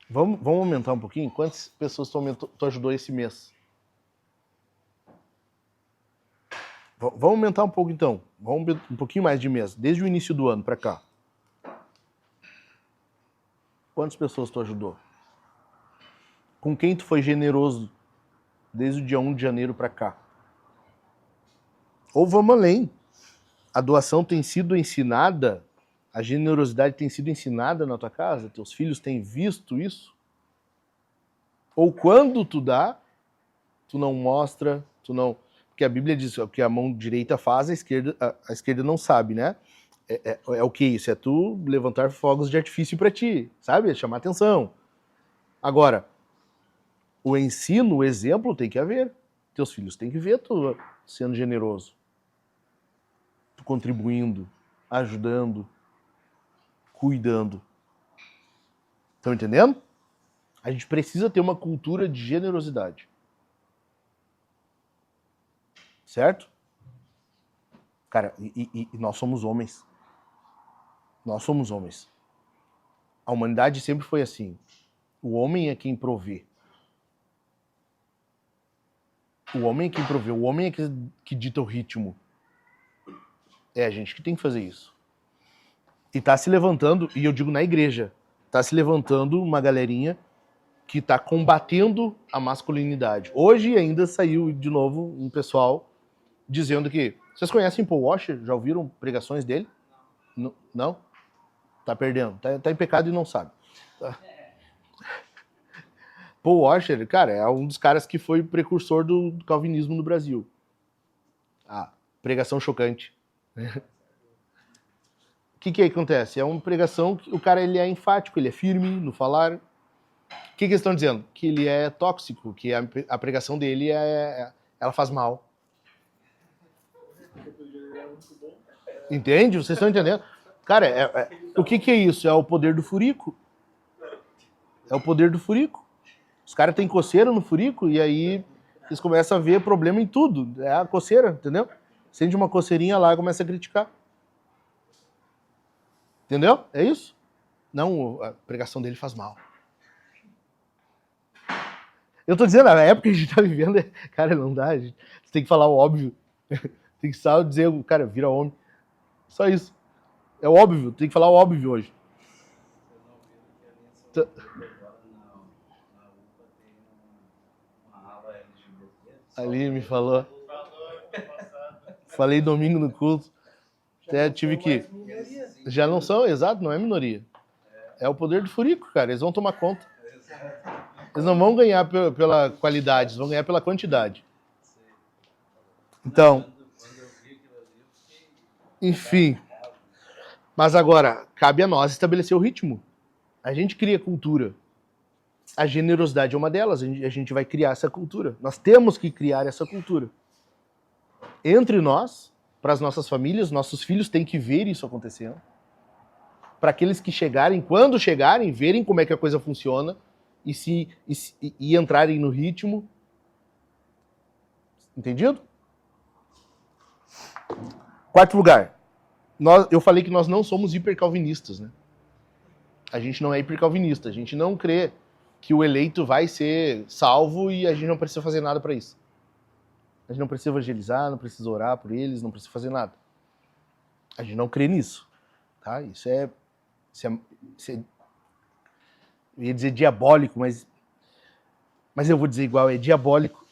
Vamos aumentar um pouquinho? Quantas pessoas tu ajudou esse mês? Vamos aumentar um pouco então. Vamos um pouquinho mais de mês. Desde o início do ano para cá. Quantas pessoas tu ajudou? Com quem tu foi generoso desde o dia 1 de janeiro para cá? Ou vamos além. A doação tem sido ensinada, a generosidade tem sido ensinada na tua casa? Teus filhos têm visto isso? Ou quando tu dá, tu não mostra, tu não... Porque a Bíblia diz que o que a mão direita faz, a esquerda não sabe, né? É o que isso? É tu levantar fogos de artifício para ti, sabe? É chamar atenção. Agora, o ensino, o exemplo tem que haver. Teus filhos têm que ver tu sendo generoso. Tu contribuindo, ajudando, cuidando. Estão entendendo? A gente precisa ter uma cultura de generosidade. Certo? Cara, e nós somos homens. Nós somos homens. A humanidade sempre foi assim. O homem é quem provê. O homem é quem provê. O homem é que dita o ritmo. É a gente que tem que fazer isso. E tá se levantando, e eu digo na igreja, tá se levantando uma galerinha que tá combatendo a masculinidade. Hoje ainda saiu de novo um pessoal dizendo que... Vocês conhecem Paul Washer? Já ouviram pregações dele? Não? Tá perdendo. Tá em pecado e não sabe. Paul Washer, cara, é um dos caras que foi precursor do calvinismo no Brasil. A pregação chocante. O que acontece? É uma pregação que o cara ele é enfático, ele é firme no falar. O que eles estão dizendo? Que ele é tóxico, que a pregação dele ela faz mal. Entende? Vocês estão entendendo? Cara, o que é isso? É o poder do furico. É o poder do furico. Os caras têm coceira no furico e aí eles começam a ver problema em tudo. É a coceira, entendeu? Sente uma coceirinha lá e começa a criticar. Entendeu? É isso? Não, a pregação dele faz mal. Eu tô dizendo, a época que a gente tá vivendo, cara, não dá. Você tem que falar o óbvio. Tem que só dizer, cara, vira homem. Só isso. É óbvio, tem que falar o óbvio hoje. Agora na UPA tem uma ala LGBT. Ali me falou. Falei domingo no culto. Até tive que... Já não são, exato, não é minoria. É o poder do furico, cara. Eles vão tomar conta. Eles não vão ganhar pela qualidade, eles vão ganhar pela quantidade. Então, Quando eu vi aquilo ali, eu fiquei... enfim. Mas agora, cabe a nós estabelecer o ritmo. A gente cria cultura. A generosidade é uma delas. A gente vai criar essa cultura. Nós temos que criar essa cultura. Entre nós, para as nossas famílias, nossos filhos têm que ver isso acontecendo. Para aqueles que chegarem, quando chegarem, verem como é que a coisa funciona e entrarem no ritmo. Entendido? Quarto lugar. Eu falei que nós não somos hipercalvinistas, né? A gente não é hipercalvinista. A gente não crê que o eleito vai ser salvo e a gente não precisa fazer nada para isso. A gente não precisa evangelizar, não precisa orar por eles, não precisa fazer nada. A gente não crê nisso. Tá? Isso é eu ia dizer diabólico, mas eu vou dizer igual, é diabólico.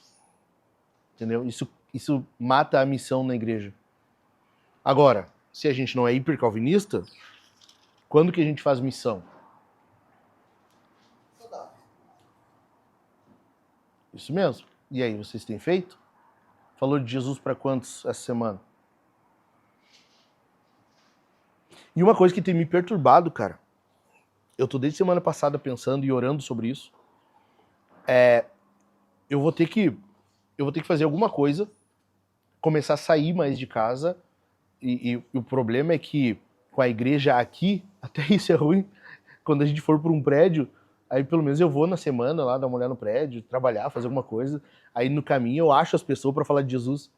Entendeu? Isso mata a missão na igreja. Agora, se a gente não é hipercalvinista, quando que a gente faz missão? Isso mesmo. E aí, vocês têm feito? Falou de Jesus para quantos essa semana? E uma coisa que tem me perturbado, cara, eu tô desde semana passada pensando e orando sobre isso, eu vou ter que fazer alguma coisa, começar a sair mais de casa, e o problema é que com a igreja aqui, até isso é ruim, quando a gente for para um prédio, aí pelo menos eu vou na semana lá, dar uma olhada no prédio, trabalhar, fazer alguma coisa, aí no caminho eu acho as pessoas para falar de Jesus,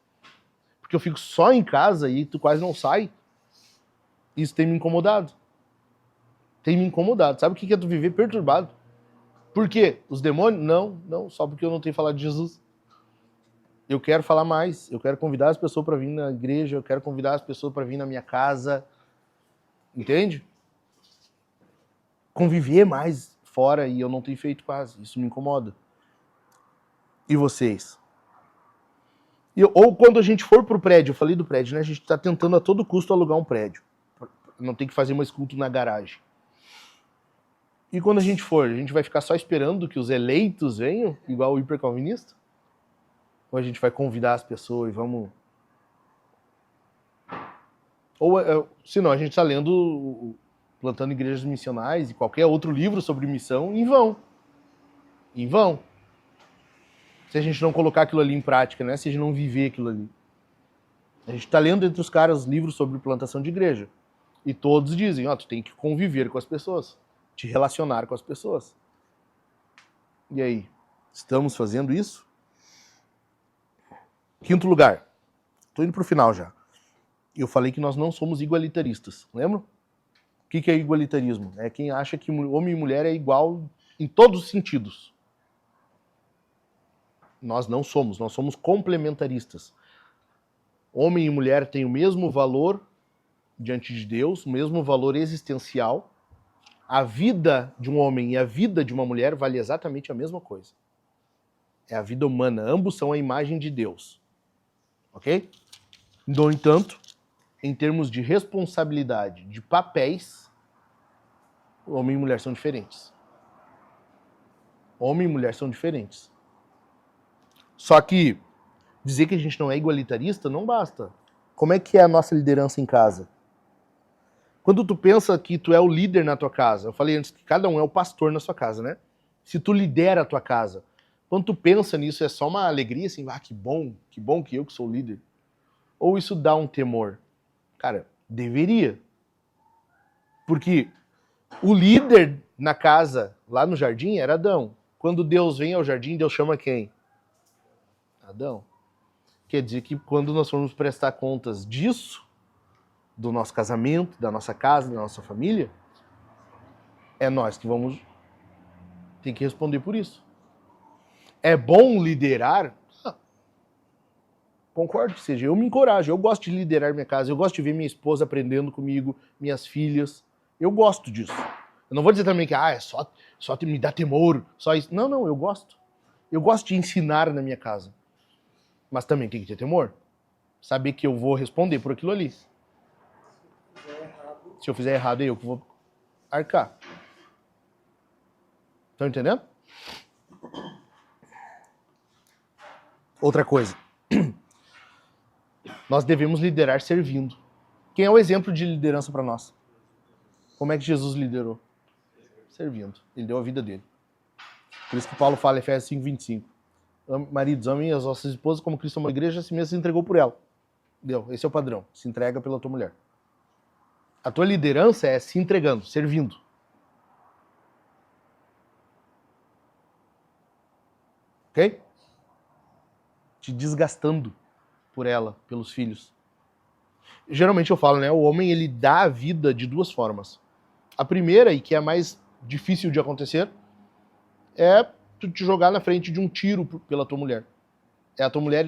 porque eu fico só em casa e tu quase não sai. Isso tem me incomodado. Sabe o que é tu viver perturbado? Por quê? Os demônios? Não, só porque eu não tenho falado de Jesus. Eu quero falar mais, eu quero convidar as pessoas para vir na igreja, eu quero convidar as pessoas para vir na minha casa. Entende? Conviver mais fora e eu não tenho feito quase. Isso me incomoda. E vocês? Ou quando a gente for pro prédio, eu falei do prédio, né? A gente está tentando a todo custo alugar um prédio. Não tem que fazer mais culto na garagem. E quando a gente for, a gente vai ficar só esperando que os eleitos venham, igual o hipercalvinista? Ou a gente vai convidar as pessoas e vamos... Ou, se não, a gente está lendo Plantando Igrejas Missionais e qualquer outro livro sobre missão em vão. Em vão. Se a gente não colocar aquilo ali em prática, né? Se a gente não viver aquilo ali. A gente está lendo entre os caras livros sobre plantação de igreja. E todos dizem, tu tem que conviver com as pessoas. Te relacionar com as pessoas. E aí? Estamos fazendo isso? Quinto lugar. Estou indo para o final já. Eu falei que nós não somos igualitaristas. Lembra? O que é igualitarismo? É quem acha que homem e mulher é igual em todos os sentidos. Nós não somos. Nós somos complementaristas. Homem e mulher têm o mesmo valor diante de Deus, o mesmo valor existencial. A vida de um homem e a vida de uma mulher vale exatamente a mesma coisa. É a vida humana. Ambos são a imagem de Deus. Ok? No entanto, em termos de responsabilidade, de papéis, homem e mulher são diferentes. Homem e mulher são diferentes. Só que dizer que a gente não é igualitarista não basta. Como é que é a nossa liderança em casa? Quando tu pensa que tu é o líder na tua casa, eu falei antes que cada um é o pastor na sua casa, né? Se tu lidera a tua casa, quando tu pensa nisso, é só uma alegria, assim, que bom que eu que sou o líder. Ou isso dá um temor? Cara, deveria. Porque o líder na casa, lá no jardim, era Adão. Quando Deus vem ao jardim, Deus chama quem? Adão. Quer dizer que quando nós formos prestar contas disso, do nosso casamento, da nossa casa, da nossa família, é nós que vamos ter que responder por isso. É bom liderar? Concordo que seja. Eu me encorajo, eu gosto de liderar minha casa, eu gosto de ver minha esposa aprendendo comigo, minhas filhas. Eu gosto disso. Eu não vou dizer também que é só me dá temor, só isso. Não, eu gosto. Eu gosto de ensinar na minha casa. Mas também tem que ter temor. Saber que eu vou responder por aquilo ali. Se eu fizer errado, é eu que vou arcar. Estão entendendo? Outra coisa. Nós devemos liderar servindo. Quem é o exemplo de liderança para nós? Como é que Jesus liderou? Servindo. Ele deu a vida dele. Por isso que Paulo fala em Efésios 5:25. Maridos, amem as vossas esposas como Cristo amou a igreja, assim mesmo se entregou por ela. Deu. Esse é o padrão. Se entrega pela tua mulher. A tua liderança é se entregando, servindo. Ok? Te desgastando por ela, pelos filhos. Geralmente eu falo, né? O homem, ele dá a vida de duas formas. A primeira, e que é a mais difícil de acontecer, é tu te jogar na frente de um tiro pela tua mulher. É a tua mulher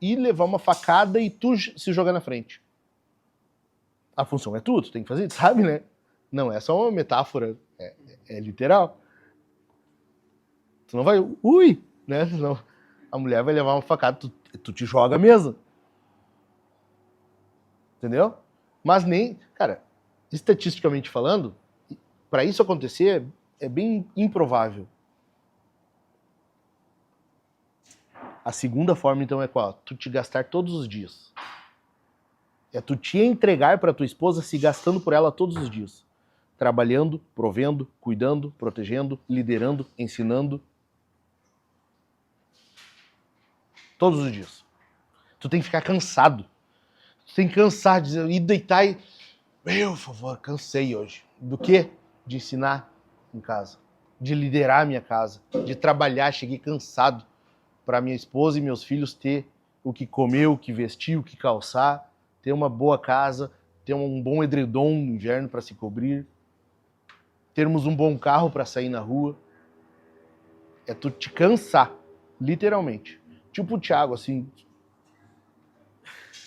ir levar uma facada e tu se jogar na frente. A função é tu tem que fazer, sabe, né? Não é só uma metáfora, é literal. Tu não vai, né? Senão a mulher vai levar uma facada, tu te joga mesmo. Entendeu? Mas nem, cara, estatisticamente falando, para isso acontecer é bem improvável. A segunda forma, então, é qual? Tu te gastar todos os dias. É tu te entregar para tua esposa se gastando por ela todos os dias. Trabalhando, provendo, cuidando, protegendo, liderando, ensinando. Todos os dias. Tu tem que ficar cansado. Tu tem que cansar, ir deitar e... Meu favor, cansei hoje. Do quê? De ensinar em casa. De liderar a minha casa. De trabalhar, cheguei cansado. Para minha esposa e meus filhos ter o que comer, o que vestir, o que calçar, ter uma boa casa, ter um bom edredom no inverno para se cobrir, termos um bom carro para sair na rua. É tu te cansar, literalmente. Tipo o Thiago, assim,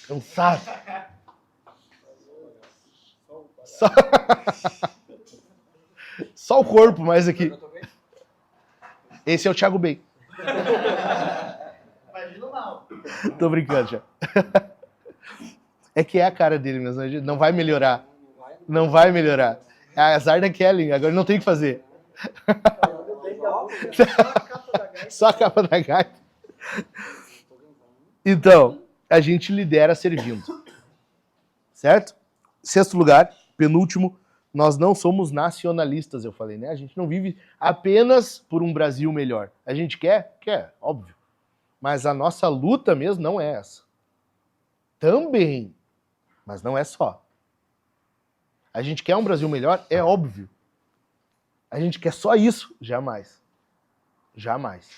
cansado. Só o corpo, mais aqui. Esse é o Thiago Bey. Imagina mal. Tô brincando já. É que é a cara dele mesmo. Não vai melhorar. Não vai melhorar. É azar da Kelly. Agora não tem o que fazer. Só a capa da gaita. Então, a gente lidera servindo. Certo? Sexto lugar, penúltimo, nós não somos nacionalistas, eu falei, né? A gente não vive apenas por um Brasil melhor. A gente quer? Quer, óbvio. Mas a nossa luta mesmo não é essa. Também, mas não é só. A gente quer um Brasil melhor? É óbvio. A gente quer só isso? Jamais. Jamais.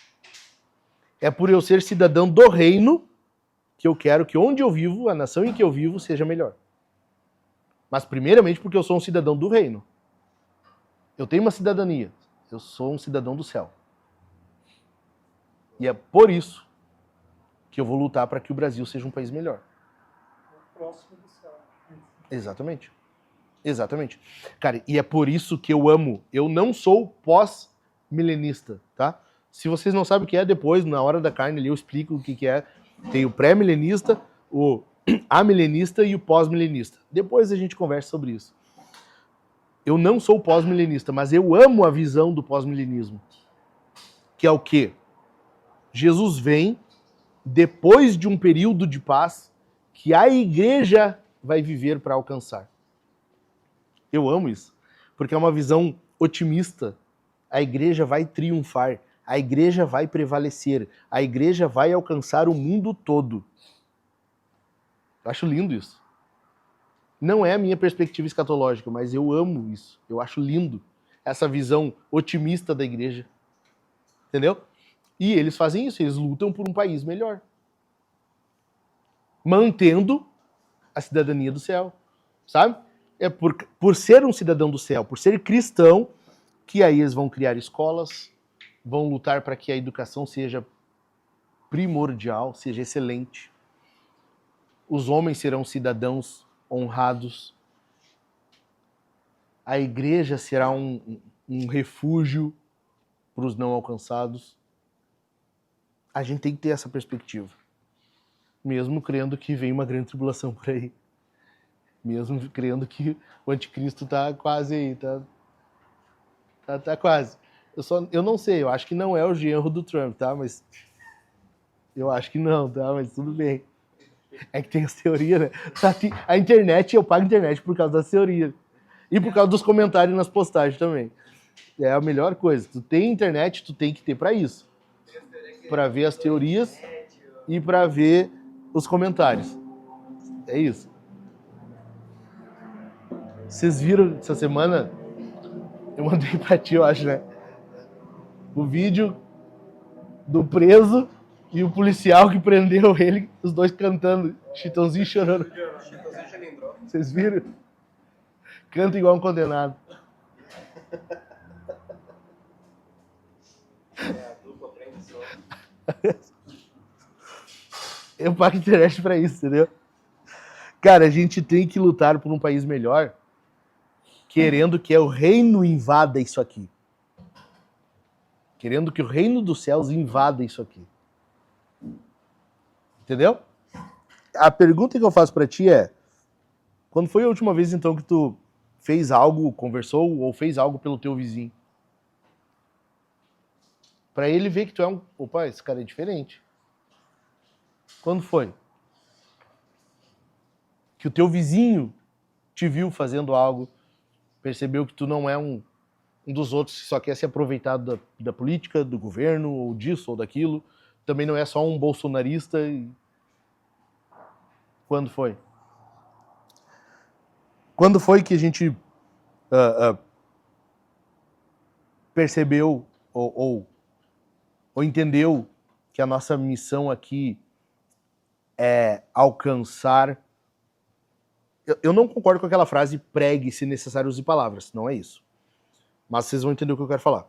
É por eu ser cidadão do reino que eu quero que onde eu vivo, a nação em que eu vivo, seja melhor. Mas primeiramente porque eu sou um cidadão do reino. Eu tenho uma cidadania. Eu sou um cidadão do céu. E é por isso que eu vou lutar para que o Brasil seja um país melhor. Próximo do céu. Exatamente. Exatamente. Cara, e é por isso que eu amo. Eu não sou pós-milenista, tá? Se vocês não sabem o que é, depois, na hora da carne ali, eu explico o que é. Tem o pré-milenista, o amilenista e o pós-milenista. Depois a gente conversa sobre isso. Eu não sou pós-milenista, mas eu amo a visão do pós-milenismo. que é o quê? Jesus vem depois de um período de paz que a igreja vai viver para alcançar. Eu amo isso, porque é uma visão otimista. A igreja vai triunfar, a igreja vai prevalecer, a igreja vai alcançar o mundo todo. Eu acho lindo isso. Não é a minha perspectiva escatológica, mas eu amo isso. Eu acho lindo essa visão otimista da igreja. Entendeu? E eles fazem isso, eles lutam por um país melhor. Mantendo a cidadania do céu. Sabe? É por ser um cidadão do céu, por ser cristão, que aí eles vão criar escolas, vão lutar para que a educação seja primordial, seja excelente. Os homens serão cidadãos honrados. A igreja será um refúgio para os não alcançados. A gente tem que ter essa perspectiva. Mesmo crendo que vem uma grande tribulação por aí. Mesmo crendo que o anticristo está quase aí. Tá quase. Eu não sei, eu acho que não é o genro do Trump, tá? Mas eu acho que não, tá? Mas tudo bem. É que tem as teorias, né? A internet, eu pago a internet por causa das teorias. E por causa dos comentários nas postagens também. É a melhor coisa. Tu tem internet, tu tem que ter pra isso. Pra ver as teorias e pra ver os comentários. É isso. Vocês viram essa semana? Eu mandei pra ti, eu acho, né? O vídeo do preso e o policial que prendeu ele, os dois cantando, Chitãozinho chorando. Chitãozinho Chilindró. Vocês viram? Canta igual um condenado. A dupla prende só. Eu pago internet pra isso, entendeu? Cara, a gente tem que lutar por um país melhor, querendo que o reino invada isso aqui. Querendo que o reino dos céus invada isso aqui. Entendeu? A pergunta que eu faço pra ti é: quando foi a última vez, então, que tu fez algo, conversou ou fez algo pelo teu vizinho? Pra ele ver que tu é um... Opa, esse cara é diferente. Quando foi? Que o teu vizinho te viu fazendo algo, percebeu que tu não é um dos outros que só quer se aproveitar da política, do governo, ou disso, ou daquilo. Também não é só um bolsonarista. Quando foi? Quando foi que a gente percebeu ou entendeu que a nossa missão aqui é alcançar... Eu não concordo com aquela frase, pregue, se necessário use palavras. Não é isso. Mas vocês vão entender o que eu quero falar.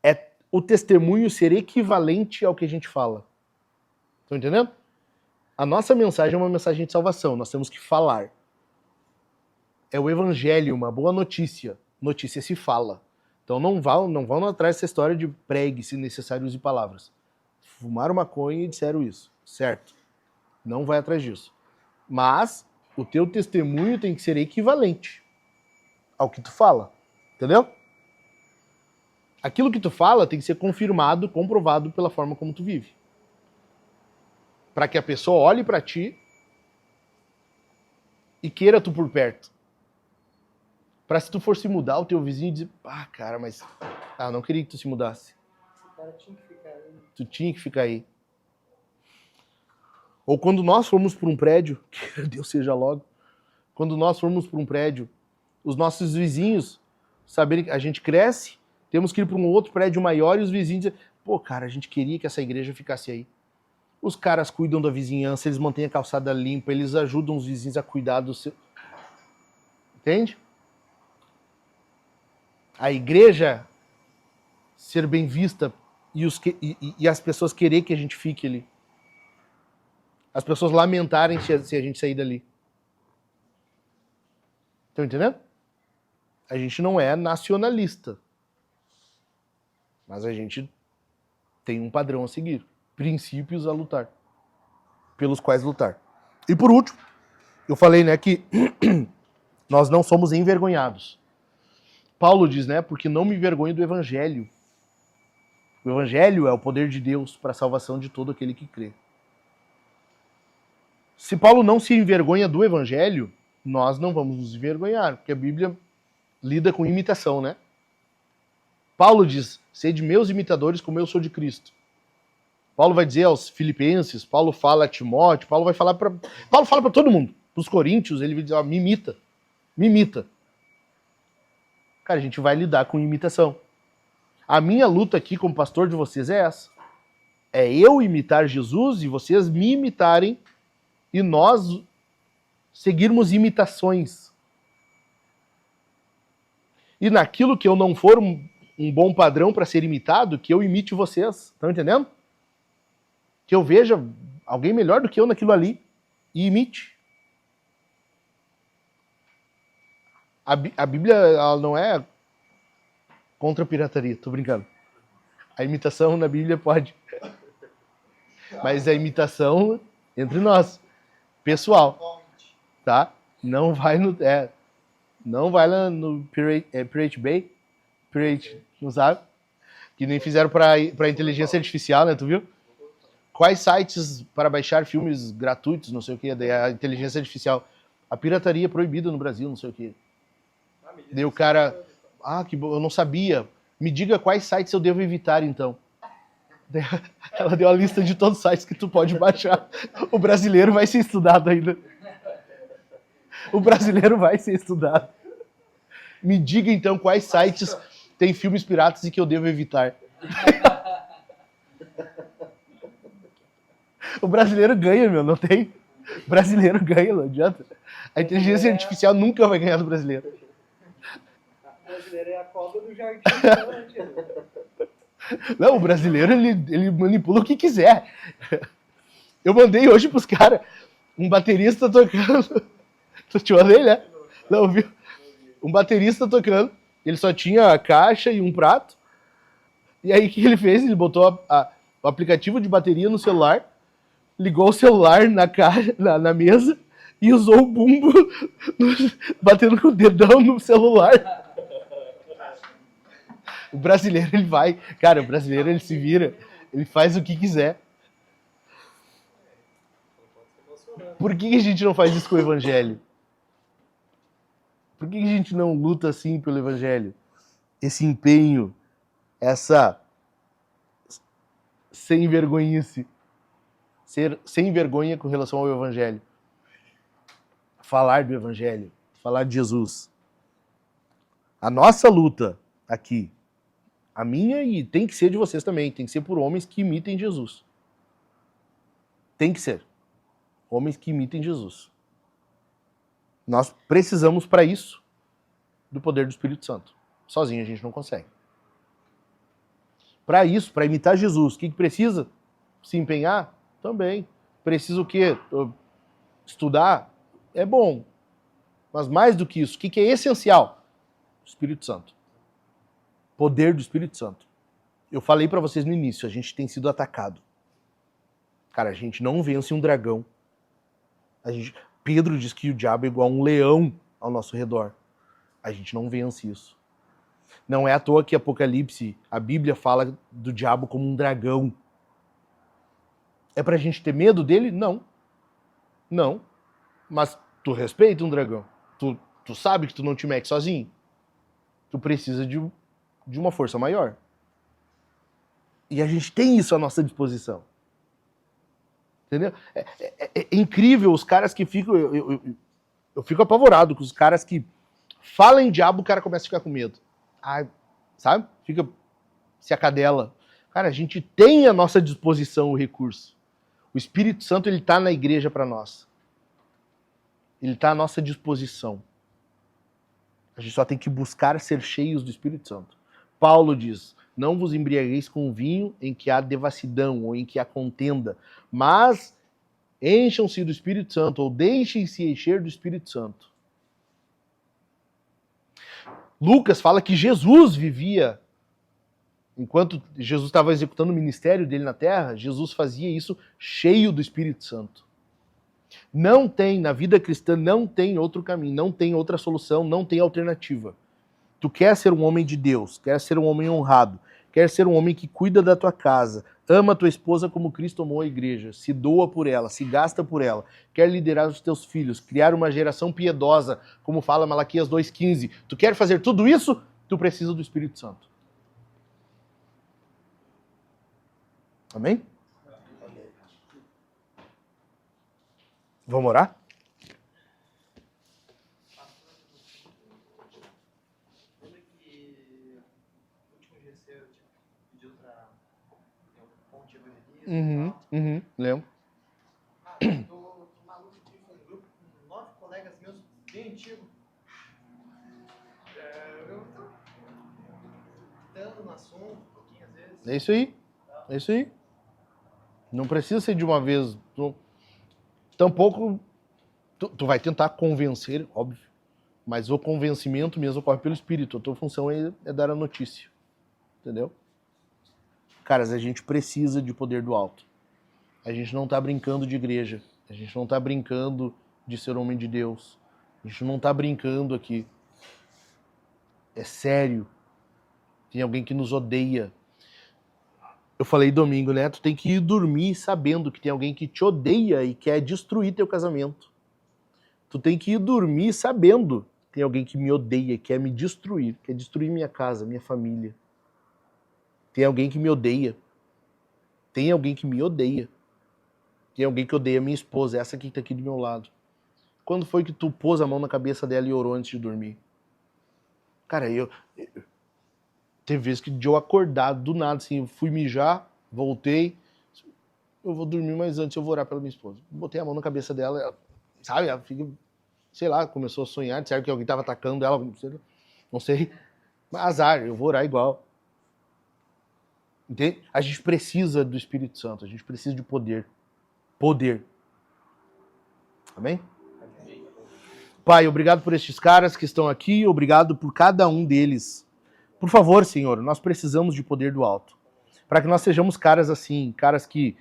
É o testemunho ser equivalente ao que a gente fala. Estão entendendo? A nossa mensagem é uma mensagem de salvação. Nós temos que falar. É o evangelho, uma boa notícia. Notícia se fala. Então não vão atrás dessa história de pregue, se necessário use palavras. Fumaram maconha e disseram isso. Certo. Não vai atrás disso. Mas o teu testemunho tem que ser equivalente ao que tu fala. Entendeu? Aquilo que tu fala tem que ser confirmado, comprovado pela forma como tu vive. Para que a pessoa olhe para ti e queira tu por perto. Para se tu for se mudar, o teu vizinho dizer, cara, mas eu não queria que tu se mudasse. O cara tinha que ficar aí. Tu tinha que ficar aí. Ou quando nós formos para um prédio, que Deus seja logo, quando nós formos para um prédio, os nossos vizinhos saberem que a gente cresce, temos que ir para um outro prédio maior e os vizinhos dizem, cara, a gente queria que essa igreja ficasse aí. Os caras cuidam da vizinhança, eles mantêm a calçada limpa, eles ajudam os vizinhos a cuidar do seu... Entende? A igreja ser bem vista e as pessoas querer que a gente fique ali. As pessoas lamentarem se a gente sair dali. Estão entendendo? A gente não é nacionalista. Mas a gente tem um padrão a seguir. Princípios a lutar. Pelos quais lutar. E por último, eu falei, né, que nós não somos envergonhados. Paulo diz, né, porque não me envergonho do evangelho. O evangelho é o poder de Deus para a salvação de todo aquele que crê. Se Paulo não se envergonha do evangelho, nós não vamos nos envergonhar, porque a Bíblia lida com imitação, né? Paulo diz, sede meus imitadores como eu sou de Cristo. Paulo vai dizer aos filipenses, Paulo fala a Timóteo, Paulo fala para todo mundo. Para os coríntios, ele vai dizer, me imita, me imita. Cara, a gente vai lidar com imitação. A minha luta aqui como pastor de vocês é essa. É eu imitar Jesus e vocês me imitarem e nós seguirmos imitações. E naquilo que eu não for um bom padrão para ser imitado, que eu imite vocês. Estão entendendo? Que eu veja alguém melhor do que eu naquilo ali e imite. A Bíblia ela não é contra a pirataria, tô brincando. A imitação na Bíblia pode. Mas a imitação entre nós, pessoal, tá? Não vai no não vai lá no Pirate Bay, não sabe? Que nem fizeram para inteligência artificial, né? Tu viu? Quais sites para baixar filmes gratuitos, não sei o que, a inteligência artificial. A pirataria é proibida no Brasil, não sei o que. Daí o cara, que bom, eu não sabia. Me diga quais sites eu devo evitar, então. Ela deu a lista de todos os sites que tu pode baixar. O brasileiro vai ser estudado ainda. O brasileiro vai ser estudado. Me diga, então, quais sites tem filmes piratas e que eu devo evitar. O brasileiro ganha, meu, não tem? O brasileiro ganha, não adianta. A inteligência artificial nunca vai ganhar do brasileiro. O brasileiro é a cobra do jardim. Não, o brasileiro, ele manipula o que quiser. Eu mandei hoje pros caras um baterista tocando. Tu te mandei, né? Não, viu? Um baterista tocando. Ele só tinha a caixa e um prato. E aí, o que ele fez? Ele botou o aplicativo de bateria no celular, ligou o celular na mesa e usou o bumbo batendo com o dedão no celular. O brasileiro, ele vai... Cara, o brasileiro, ele se vira. Ele faz o que quiser. Por que a gente não faz isso com o evangelho? Por que a gente não luta assim pelo evangelho? Esse empenho, essa sem vergonhice. Ser sem vergonha com relação ao evangelho. Falar do evangelho. Falar de Jesus. A nossa luta aqui, a minha e tem que ser de vocês também, tem que ser por homens que imitem Jesus. Tem que ser. Homens que imitem Jesus. Nós precisamos para isso do poder do Espírito Santo. Sozinho a gente não consegue. Para isso, para imitar Jesus, o que precisa? Se empenhar? Também. Precisa o quê? Estudar? É bom. Mas mais do que isso, o que é essencial? O Espírito Santo. Poder do Espírito Santo. Eu falei para vocês no início, a gente tem sido atacado. Cara, a gente não vence um dragão. Pedro diz que o diabo é igual a um leão ao nosso redor. A gente não vence isso. Não é à toa que Apocalipse, a Bíblia fala do diabo como um dragão. É pra gente ter medo dele? Não. Não. Mas tu respeita um dragão. Tu sabe que tu não te mete sozinho. Tu precisa de uma força maior. E a gente tem isso à nossa disposição. Entendeu? É incrível os caras que ficam... Eu fico apavorado com os caras que falam em diabo, o cara começa a ficar com medo. Sabe? Fica... se acadela. Cara, a gente tem à nossa disposição o recurso. O Espírito Santo, ele tá na igreja para nós. Ele tá à nossa disposição. A gente só tem que buscar ser cheios do Espírito Santo. Paulo diz, não vos embriagueis com vinho em que há devassidão ou em que há contenda, mas encham-se do Espírito Santo ou deixem-se encher do Espírito Santo. Lucas fala que Jesus vivia, enquanto Jesus estava executando o ministério dele na terra, Jesus fazia isso cheio do Espírito Santo. Não tem, na vida cristã, não tem outro caminho, não tem outra solução, não tem alternativa. Tu quer ser um homem de Deus, quer ser um homem honrado, quer ser um homem que cuida da tua casa, ama a tua esposa como Cristo amou a igreja, se doa por ela, se gasta por ela, quer liderar os teus filhos, criar uma geração piedosa, como fala Malaquias 2,15. Tu quer fazer tudo isso? Tu precisa do Espírito Santo. Amém? Vamos orar? Lembra que no último GC eu tinha pedido pra ter um ponto de evangelismo e tal? Lembro. Tô maluco de um grupo com 9 colegas meus bem antigos. Eu tô dando no assunto um pouquinho às vezes. É isso aí. É isso aí. Não precisa ser de uma vez. Tampouco tu vai tentar convencer, óbvio, mas o convencimento mesmo ocorre pelo Espírito. A tua função é dar a notícia, entendeu? Caras, a gente precisa de poder do alto. A gente não tá brincando de igreja, a gente não tá brincando de ser homem de Deus, a gente não tá brincando aqui. É sério. Tem alguém que nos odeia. Eu falei domingo, né? Tu tem que ir dormir sabendo que tem alguém que te odeia e quer destruir teu casamento. Tu tem que ir dormir sabendo que tem alguém que me odeia, quer me destruir, quer destruir minha casa, minha família. Tem alguém que me odeia. Tem alguém que me odeia. Tem alguém que odeia minha esposa, essa que tá aqui do meu lado. Quando foi que tu pôs a mão na cabeça dela e orou antes de dormir? Cara, teve vezes que de eu acordar do nada, assim, eu fui mijar, voltei, eu vou dormir, mas antes eu vou orar pela minha esposa. Botei a mão na cabeça dela, ela, sabe, ela fica, sei lá, começou a sonhar, disseram que alguém tava atacando ela, não sei, mas azar, eu vou orar igual. Entende? A gente precisa do Espírito Santo, a gente precisa de poder. Poder. Amém? Pai, obrigado por estes caras que estão aqui, obrigado por cada um deles. Por favor, Senhor, nós precisamos de poder do alto. Para que nós sejamos caras assim, caras que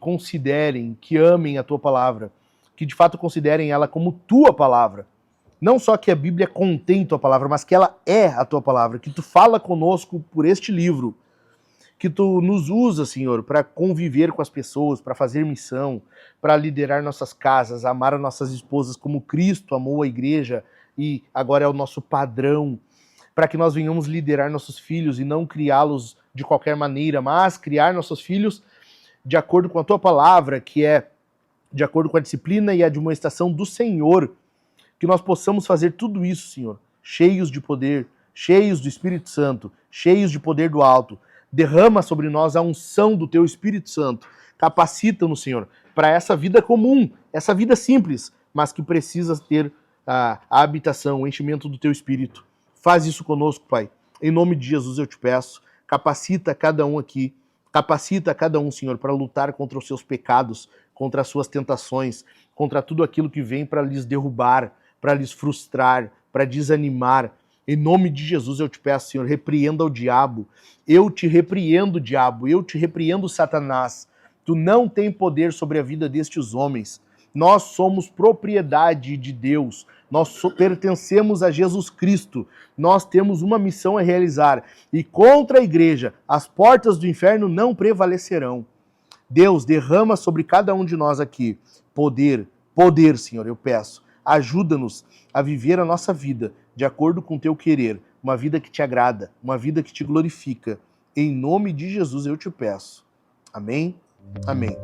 considerem, que amem a tua palavra, que de fato considerem ela como tua palavra. Não só que a Bíblia contém tua palavra, mas que ela é a tua palavra, que tu fala conosco por este livro, que tu nos usa, Senhor, para conviver com as pessoas, para fazer missão, para liderar nossas casas, amar as nossas esposas como Cristo amou a igreja e agora é o nosso padrão, para que nós venhamos liderar nossos filhos e não criá-los de qualquer maneira, mas criar nossos filhos de acordo com a tua palavra, que é de acordo com a disciplina e a admoestação do Senhor, que nós possamos fazer tudo isso, Senhor, cheios de poder, cheios do Espírito Santo, cheios de poder do alto. Derrama sobre nós a unção do teu Espírito Santo. Capacita-nos, Senhor, para essa vida comum, essa vida simples, mas que precisa ter a habitação, o enchimento do teu Espírito. Faz isso conosco, Pai. Em nome de Jesus eu te peço. Capacita cada um aqui. Capacita cada um, Senhor, para lutar contra os seus pecados, contra as suas tentações, contra tudo aquilo que vem para lhes derrubar, para lhes frustrar, para desanimar. Em nome de Jesus eu te peço, Senhor, repreenda o diabo. Eu te repreendo, diabo. Eu te repreendo, Satanás. Tu não tem poder sobre a vida destes homens. Nós somos propriedade de Deus. Nós pertencemos a Jesus Cristo. Nós temos uma missão a realizar. E contra a igreja, as portas do inferno não prevalecerão. Deus, derrama sobre cada um de nós aqui poder, Senhor, eu peço. Ajuda-nos a viver a nossa vida de acordo com o teu querer, uma vida que te agrada, uma vida que te glorifica. Em nome de Jesus eu te peço. Amém? Amém.